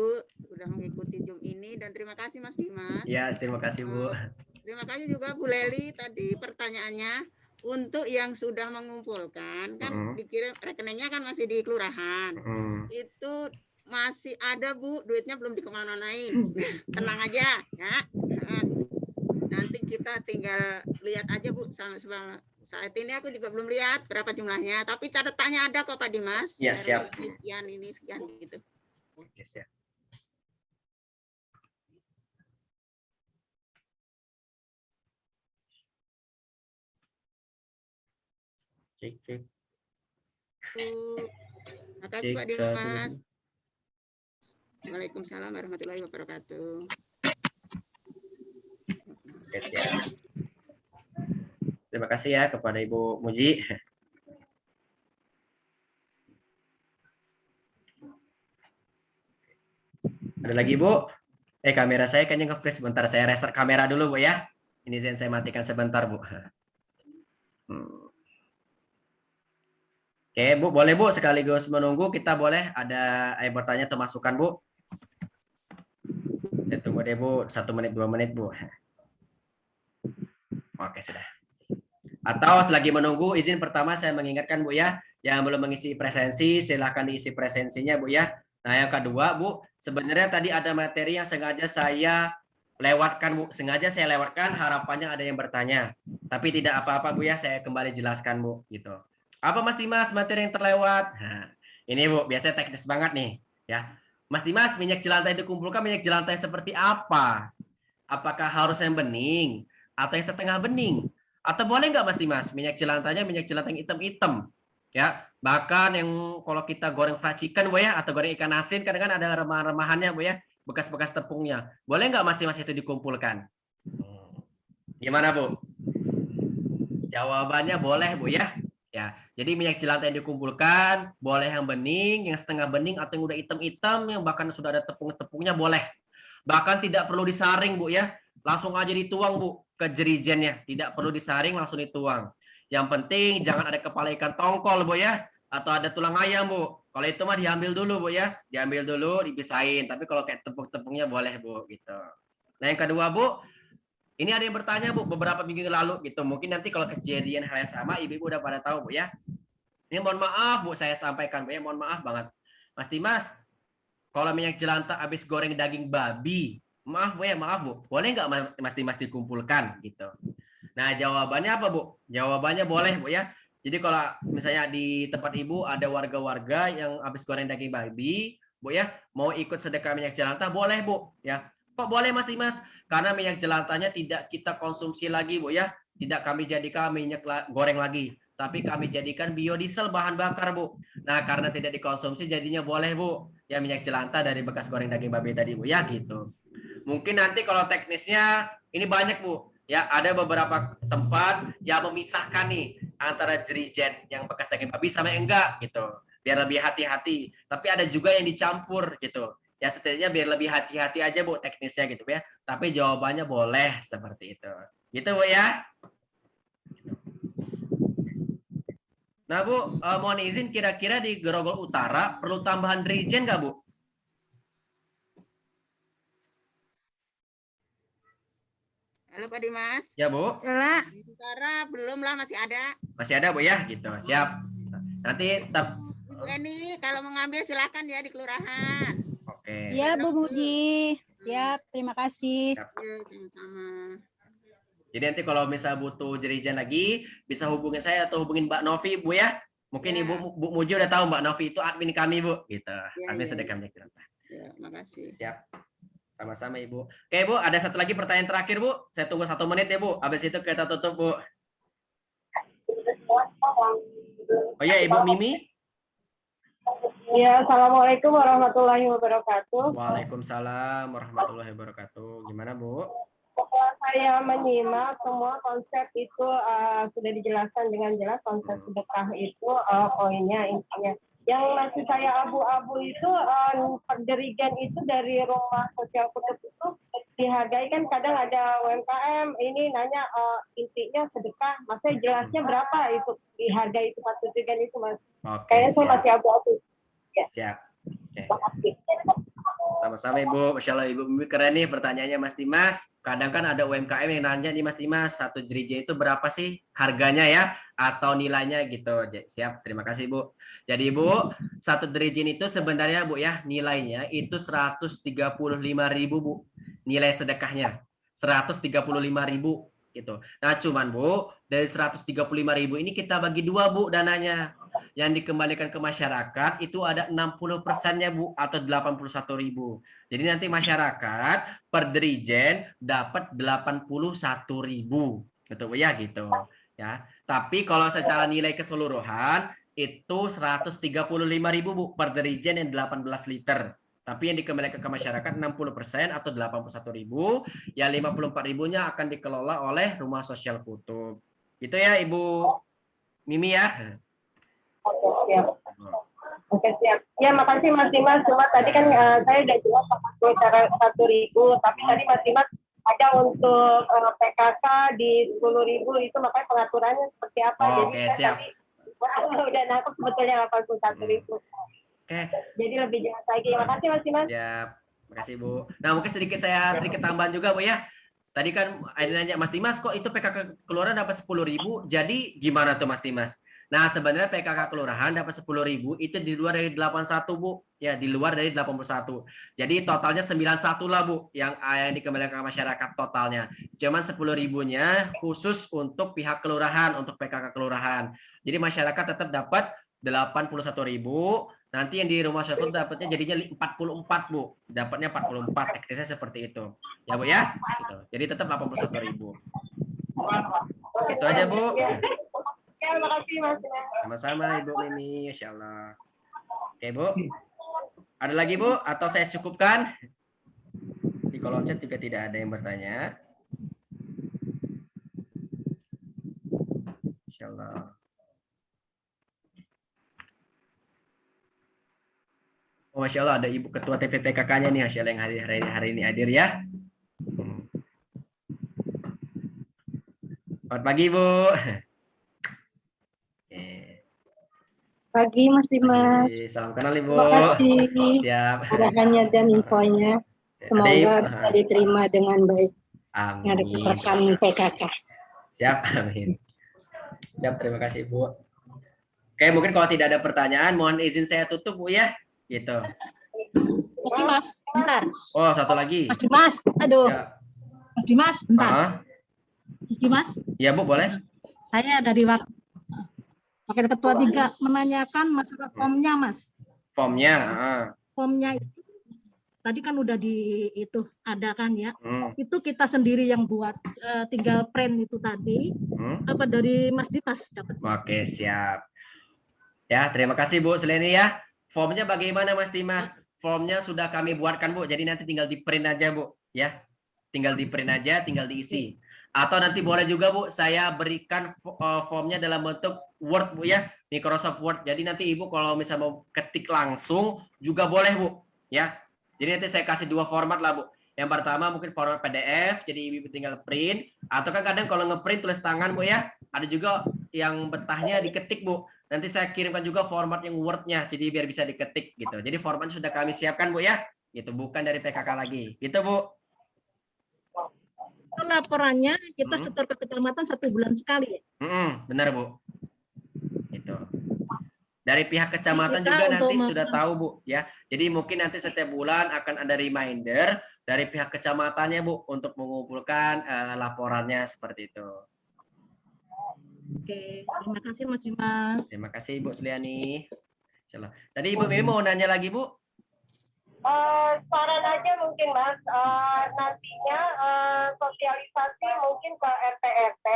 sudah mengikuti Zoom ini dan terima kasih Mas Dimas. Ya, terima kasih Bu. Terima kasih juga Bu Leli tadi pertanyaannya untuk yang sudah mengumpulkan kan dikirim rekeningnya kan masih di kelurahan. Itu masih ada Bu, duitnya belum dikemana-manain. Tenang aja ya. Nanti kita tinggal lihat aja Bu sama saat ini aku juga belum lihat berapa jumlahnya, tapi catatannya ada kok Pak Dimas. Ya, siap. Ini sekian gitu. Oke, siap. Cek. Terima kasih Pak Dimas. Waalaikumsalam warahmatullahi wabarakatuh. Oke, siap. Terima kasih ya kepada Ibu Muji. Ada lagi Bu? Kamera saya kayaknya nge-freeze sebentar. Saya reset kamera dulu Bu ya. Ini saya matikan sebentar Bu. Oke Bu, boleh Bu sekaligus menunggu kita boleh ada bertanya atau masukan Bu. Tunggu deh Bu, 1 menit 2 menit Bu. Oke sudah. Atau selagi menunggu, izin pertama saya mengingatkan Bu ya, yang belum mengisi presensi silahkan diisi presensinya Bu ya. Nah yang kedua Bu, sebenarnya tadi ada materi yang sengaja saya lewatkan Bu, sengaja saya lewatkan, harapannya ada yang bertanya. Tapi tidak apa-apa Bu ya, saya kembali jelaskan Bu gitu. Apa Mas Dimas materi yang terlewat? Nah, ini Bu, biasanya teknis banget nih ya. Mas Dimas, minyak jelantah yang dikumpulkan minyak jelantah yang seperti apa? Apakah harus yang bening atau yang setengah bening? Atau boleh nggak Mas Dimas minyak jelantahnya minyak jelantah yang hitam-hitam ya, bahkan yang kalau kita goreng fried chicken Bu ya atau goreng ikan asin kadang-kadang ada remahan-remahannya Bu ya, bekas-bekas tepungnya, boleh nggak Mas Dimas itu dikumpulkan? Gimana Bu? Jawabannya boleh Bu ya. Ya, jadi minyak jelantah yang dikumpulkan boleh yang bening, yang setengah bening atau yang udah hitam-hitam yang bahkan sudah ada tepung-tepungnya boleh. Bahkan tidak perlu disaring Bu ya, langsung aja dituang Bu ke jerigennya, tidak perlu disaring, langsung dituang. Yang penting jangan ada kepala ikan tongkol Bu ya, atau ada tulang ayam Bu. Kalau itu mah diambil dulu Bu ya, diambil dulu, dipisahin. Tapi kalau kayak tepung-tepungnya boleh Bu gitu. Nah yang kedua Bu, ini ada yang bertanya Bu beberapa minggu lalu gitu. Mungkin nanti kalau kejadian hal yang sama ibu-ibu udah pada tahu Bu ya. Ini mohon maaf Bu saya sampaikan Bu ya, mohon maaf banget. Mas Dimas, kalau minyak jelantah habis goreng daging babi, maaf Bu ya, maaf Bu. Boleh nggak Mas Dimas dikumpulkan gitu. Nah jawabannya apa Bu? Jawabannya boleh Bu ya. Jadi kalau misalnya di tempat ibu ada warga-warga yang habis goreng daging babi, Bu ya, mau ikut sedekah minyak jelantah boleh Bu ya. Kok boleh Mas Dimas? Karena minyak jelantahnya tidak kita konsumsi lagi Bu ya. Tidak kami jadikan minyak goreng lagi, tapi kami jadikan biodiesel bahan bakar Bu. Nah, karena tidak dikonsumsi jadinya boleh Bu. Ya minyak jelantah dari bekas goreng daging babi tadi Bu ya gitu. Mungkin nanti kalau teknisnya ini banyak Bu. Ya, ada beberapa tempat yang memisahkan nih antara jerigen yang bekas daging babi sama yang enggak gitu. Biar lebih hati-hati. Tapi ada juga yang dicampur gitu. Ya setidaknya biar lebih hati-hati aja Bu teknisnya gitu ya. Tapi jawabannya boleh seperti itu. Gitu Bu ya. Nah Bu, mohon izin kira-kira di Grogol Utara perlu tambahan jerigen nggak Bu? Halo Pak Dimas. Ya Bu. Ya, Di utara belum lah, masih ada. Masih ada Bu ya gitu. Siap. Nanti Ibu Eni kalau mengambil silakan ya di kelurahan. Oke. Ya Bu Budi. Ya, terima kasih. Ya, sama-sama. Jadi nanti kalau misal butuh jerigen lagi, bisa hubungin saya atau hubungin Mbak Novi, Bu ya. Mungkin Ya. Ibu Bu Muji udah tahu Mbak Novi itu admin kami, Bu. Gitu. Ya, Admin ya, sedekah minyak jelantah. Ya, makasih. Siap. Sama-sama Ibu. Oke Bu, ada satu lagi pertanyaan terakhir Bu. Saya tunggu 1 menit ya Bu. Habis itu kita tutup Bu. Oh ya Ibu Mimi. Ya, Assalamualaikum warahmatullahi wabarakatuh. Waalaikumsalam warahmatullahi wabarakatuh. Gimana Bu? Setelah saya menyimak semua konsep itu sudah dijelaskan dengan jelas konsep sedekah itu poinnya intinya. Yang masih saya abu-abu itu jerigen itu dari rumah sosial kutub itu dihargai kan kadang ada UMKM ini nanya intinya sedekah, maksudnya jelasnya berapa itu dihargai itu satu jerigen itu Mas. Oke, Kayaknya saya siap. masih abu-abu. Ya. Siap. Oke. Makasih. Sama-sama Ibu. Masya Allah Ibu Mimi keren nih pertanyaannya Mas Dimas. Kadang kan ada UMKM yang nanya nih Mas Dimas, satu jerigen itu berapa sih harganya ya? Atau nilainya gitu. Siap, terima kasih Bu. Jadi Bu, satu jerigen itu sebenarnya Bu ya, nilainya itu 135.000 Bu. Nilai sedekahnya. 135.000 gitu. Nah cuman Bu, dari 135.000 ini kita bagi 2 Bu dananya. Yang dikembalikan ke masyarakat itu ada 60%-nya Bu atau 81.000. Jadi nanti masyarakat per dirijen dapat 81.000 gitu Bu ya gitu ya. Tapi kalau secara nilai keseluruhan itu 135.000 Bu per dirijen yang 18 liter. Tapi yang dikembalikan ke masyarakat 60% atau 81.000, ya 54.000-nya akan dikelola oleh Rumah Sosial Kutub. Itu ya Ibu Mimi ya. Oke, siap. Oke, siap. Ya, makasih Mas Dimas. Cuma tadi kan saya udah jelas pakai cara 1.000, tapi tadi Mas Dimas ada untuk PKK di 10.000 itu makanya pengaturannya seperti apa. Oke, siap. Tadi udah nangkep sebetulnya 81.000. Oke. Jadi lebih jelas lagi. Makasih Mas Dimas. Siap. Makasih Bu. Nah, mungkin saya sedikit tambahan juga Bu ya. Tadi kan ada nanya Mas Dimas kok itu PKK kelurahan dapat 10.000. Jadi gimana tuh Mas Dimas? Nah, sebenarnya PKK kelurahan dapat 10.000 itu di luar dari 81 Bu. Ya, di luar dari 81. Jadi totalnya 91 lah Bu yang dikembalikan ke masyarakat totalnya. Cuman 10.000-nya khusus untuk pihak kelurahan, untuk PKK kelurahan. Jadi masyarakat tetap dapat 81.000. Nanti yang di rumah sakit dapatnya jadinya 44 Bu. Dapatnya 44. Teknisnya seperti itu. Ya Bu ya. Gitu. Jadi tetap 81.000. Itu aja Bu. Ya, makasih Mas. Sama-sama Ibu Mimi, Insya Allah. Oke Bu. Ada lagi Bu? Atau saya cukupkan? Di kolom chat juga tidak ada yang bertanya. Insya Allah. Oh, Masya Allah ada Ibu Ketua TPPKK-nya nih, Masya Allah yang hari ini hadir ya. Selamat pagi Bu. Pagi Mas Dimas. Salam kenal Ibu. Terima kasih Siap. arahannya dan infonya. Semoga bisa diterima dengan baik. Amin. Rekan PKK. Siap, amin. Siap, terima kasih Bu. Oke, mungkin kalau tidak ada pertanyaan, mohon izin saya tutup Bu ya. Gitu. Mas, bentar. Oh, satu lagi. Mas Dimas, aduh. Ya. Mas Dimas, bentar. Mas Dimas. Ya Bu, boleh. Saya dari Wakil Ketua 3 menanyakan masalah formnya, Mas. Formnya. Formnya itu tadi kan udah itu ada kan ya. Itu kita sendiri yang buat, tinggal print itu tadi. Apa dari Mas Dimas dapat? Oke, siap. Ya, terima kasih Bu Seleni ya. Formnya bagaimana Mas Dimas? Formnya sudah kami buatkan Bu. Jadi nanti tinggal di print aja Bu, ya. Tinggal di print aja, tinggal diisi. Atau nanti boleh juga Bu, saya berikan formnya dalam bentuk Word Bu ya, Microsoft Word. Jadi nanti Ibu kalau misalnya mau ketik langsung juga boleh Bu, ya. Jadi nanti saya kasih dua format lah Bu. Yang pertama mungkin format PDF, jadi Ibu tinggal print. Atau kan kadang kalau ngeprint tulis tangan Bu ya, ada juga yang betahnya diketik Bu. Nanti saya kirimkan juga format yang Word-nya, jadi biar bisa diketik gitu. Jadi formatnya sudah kami siapkan Bu ya, gitu, bukan dari PKK lagi, gitu Bu. Laporannya kita setor ke kecamatan 1 bulan sekali ya? Benar Bu. Itu. Dari pihak kecamatan juga nanti sudah tahu Bu ya. Jadi mungkin nanti setiap bulan akan ada reminder dari pihak kecamatannya Bu untuk mengumpulkan laporannya seperti itu. Oke, terima kasih Mas Dimas. Terima kasih Ibu Seliani. Tadi Ibu Mimi mau nanya lagi Bu? Saran aja mungkin Mas, nantinya sosialisasi mungkin ke RT-RT,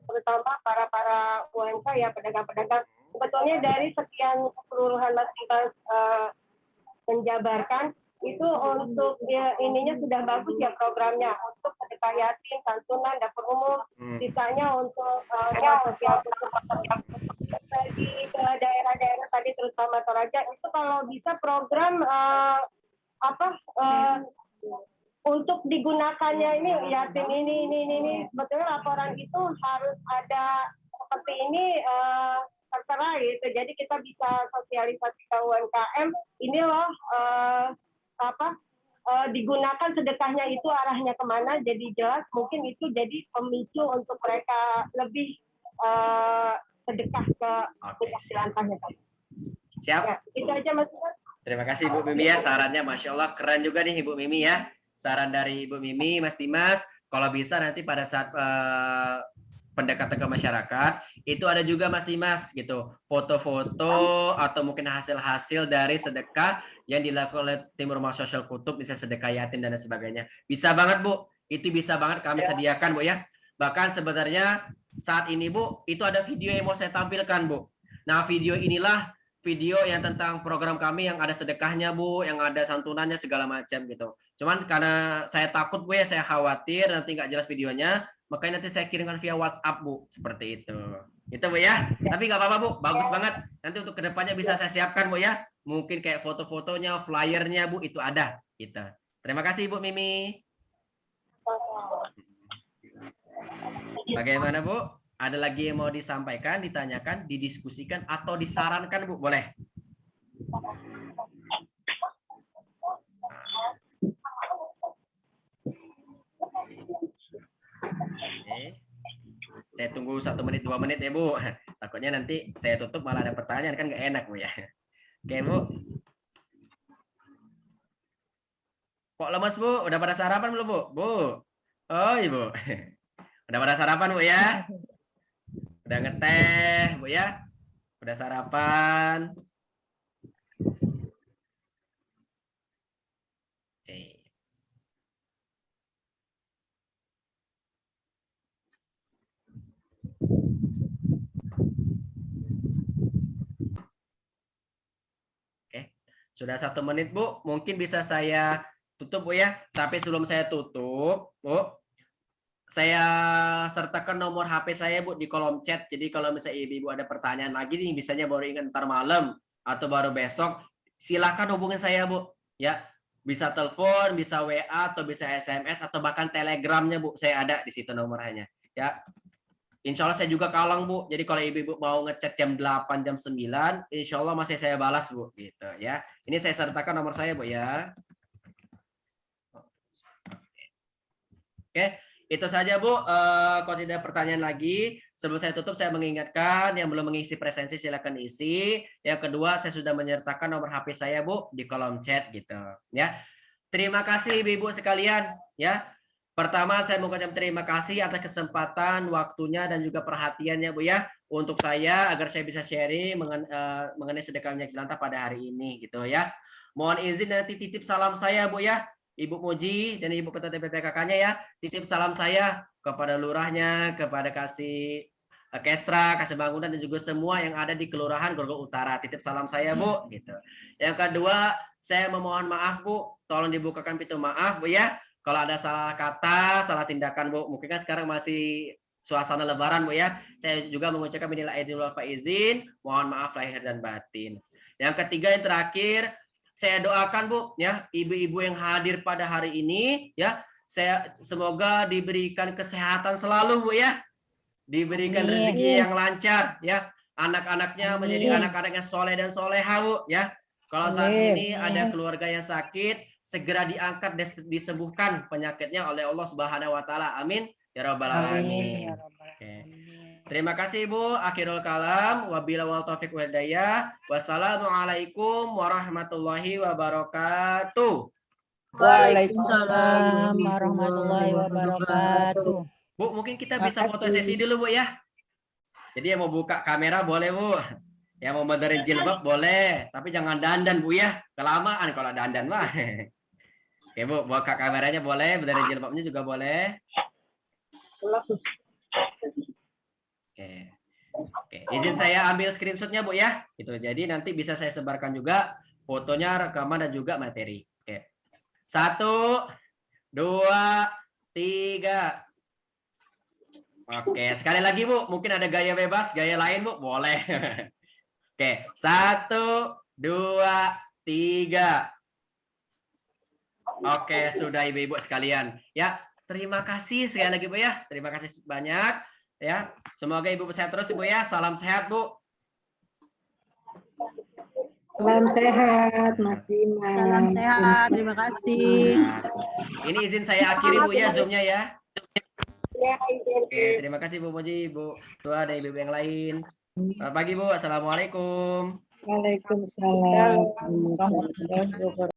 terutama para UMK ya, pedagang-pedagang. Sebetulnya dari sekian keseluruhan Mas Dimas menjabarkan, itu untuk ininya sudah bagus ya programnya, untuk sedekah yatim, santunan, dapur umum, sisanya untuk sosial di daerah-daerah tadi terutama Toraja, itu kalau bisa program untuk digunakannya ini yatim ini sebetulnya laporan itu harus ada seperti ini tertera gitu. Jadi kita bisa sosialisasi ke UMKM ini loh digunakan sedekahnya itu arahnya kemana, jadi jelas, mungkin itu jadi pemicu untuk mereka lebih sedekah ke langkahnya. Siap. Ya, itu aja Mas. Terima kasih Ibu Mimi ya, sarannya Masya Allah keren juga nih Ibu Mimi ya. Saran dari Ibu Mimi, Mas Dimas, kalau bisa nanti pada saat pendekatan ke masyarakat, itu ada juga Mas Dimas gitu, foto-foto atau mungkin hasil-hasil dari sedekah yang dilakukan oleh tim Rumah Sosial Kutub, bisa sedekah yatim dan sebagainya. Bisa banget Bu, itu bisa banget kami sediakan Bu ya. Bahkan sebenarnya saat ini Bu, itu ada video yang mau saya tampilkan Bu. Nah video inilah video yang tentang program kami yang ada sedekahnya Bu, yang ada santunannya segala macam gitu. Cuman karena saya takut Bu ya, saya khawatir nanti nggak jelas videonya, makanya nanti saya kirimkan via WhatsApp Bu, seperti itu. Itu Bu ya. Tapi nggak apa-apa Bu, bagus banget. Nanti untuk kedepannya bisa saya siapkan Bu ya. Mungkin kayak foto-fotonya, flyernya Bu, itu ada. Gitu. Terima kasih Bu Mimi. Bagaimana Bu? Ada lagi yang mau disampaikan, ditanyakan, didiskusikan, atau disarankan Bu? Boleh. Oke. Saya tunggu 1 menit, 2 menit ya Bu. Takutnya nanti saya tutup malah ada pertanyaan, kan nggak enak Bu ya. Oke Bu. Kok lemas Bu? Udah pada sarapan belum Bu? Bu. Oh Ibu. Udah pada sarapan Bu ya? Udah ngeteh Bu ya? Udah sarapan? Oke. Oke. Sudah 1 menit Bu. Mungkin bisa saya tutup Bu ya. Tapi sebelum saya tutup Bu, saya sertakan nomor HP saya Bu di kolom chat. Jadi kalau misalnya ibu ada pertanyaan lagi nih, misalnya baru ingat ntar malam atau baru besok, silakan hubungin saya Bu. Ya, bisa telepon, bisa WA atau bisa SMS atau bahkan Telegramnya Bu. Saya ada di situ nomornya. Ya. Insya Allah saya juga kalang, Bu. Jadi kalau ibu-ibu mau ngechat jam 8, jam 9, insya Allah masih saya balas, Bu. Gitu ya. Ini saya sertakan nomor saya, Bu ya. Oke, itu saja, Bu. Kalau tidak ada pertanyaan lagi, sebelum saya tutup, saya mengingatkan yang belum mengisi presensi silakan isi. Yang kedua, saya sudah menyertakan nomor HP saya, Bu, di kolom chat gitu. Ya. Terima kasih, Ibu sekalian. Ya. Pertama, saya mengucapkan terima kasih atas kesempatan, waktunya, dan juga perhatiannya, Bu ya, untuk saya agar saya bisa sharing mengenai sedekah minyak jelantah pada hari ini, gitu ya. Mohon izin nanti titip salam saya, Bu ya, Ibu Muji dan Ibu Ketua TPPKK-nya ya, titip salam saya kepada lurahnya, kepada Kasih Kestra, Kasih Bangunan, dan juga semua yang ada di Kelurahan Grogol Utara. Titip salam saya, Bu, gitu. Yang kedua, saya memohon maaf, Bu, tolong dibukakan pintu maaf, Bu ya. Kalau ada salah kata, salah tindakan, Bu, mungkin kan sekarang masih suasana Lebaran, Bu ya. Saya juga mengucapkan minal aidin wal faizin, mohon maaf lahir dan batin. Yang ketiga, yang terakhir, saya doakan, Bu, ya, ibu-ibu yang hadir pada hari ini, ya, saya semoga diberikan kesehatan selalu, Bu ya, diberikan rezeki yang lancar, ya, anak-anaknya menjadi anak-anak yang soleh dan soleha, Bu, ya. Kalau saat ini ada keluarga yang sakit, segera diangkat dan disembuhkan penyakitnya oleh Allah Subhanahu wa taala. Amin ya rabbal alamin. Oke. Terima kasih, Bu. Akhirul kalam, wabillahi wal taufiq wal hidayah. Wassalamualaikum warahmatullahi wabarakatuh. Waalaikumsalam warahmatullahi wabarakatuh. Bu, mungkin kita bisa foto sesi dulu, Bu ya. Jadi yang mau buka kamera boleh, Bu. Yang mau benerin jilbab boleh, tapi jangan dandan, Bu ya. Kelamaan kalau dandan mah. Oke, Bu, buka kameranya boleh, benerin jilbabnya juga boleh. Oke. Izin saya ambil screenshotnya, Bu ya. Gitu. Jadi nanti bisa saya sebarkan juga fotonya, rekaman, dan juga materi. Oke. 1, 2, 3. Oke, sekali lagi, Bu. Mungkin ada gaya bebas, gaya lain, Bu, boleh. Oke, 1, 2, 3. Oke, sudah ibu-ibu sekalian. Ya, terima kasih sekali lagi, Bu ya. Terima kasih banyak. Ya, semoga ibu sehat terus, Ibu ya. Salam sehat, Bu. Salam sehat, Mas Dimas. Salam sehat, terima kasih. Ini izin saya akhiri, Bu ya, Zoom-nya ya. Ya, izin. Oke, terima kasih Bu Muji, Bu Tua, dan ibu-ibu yang lain. Selamat pagi, Bu. Assalamualaikum. Waalaikumsalam.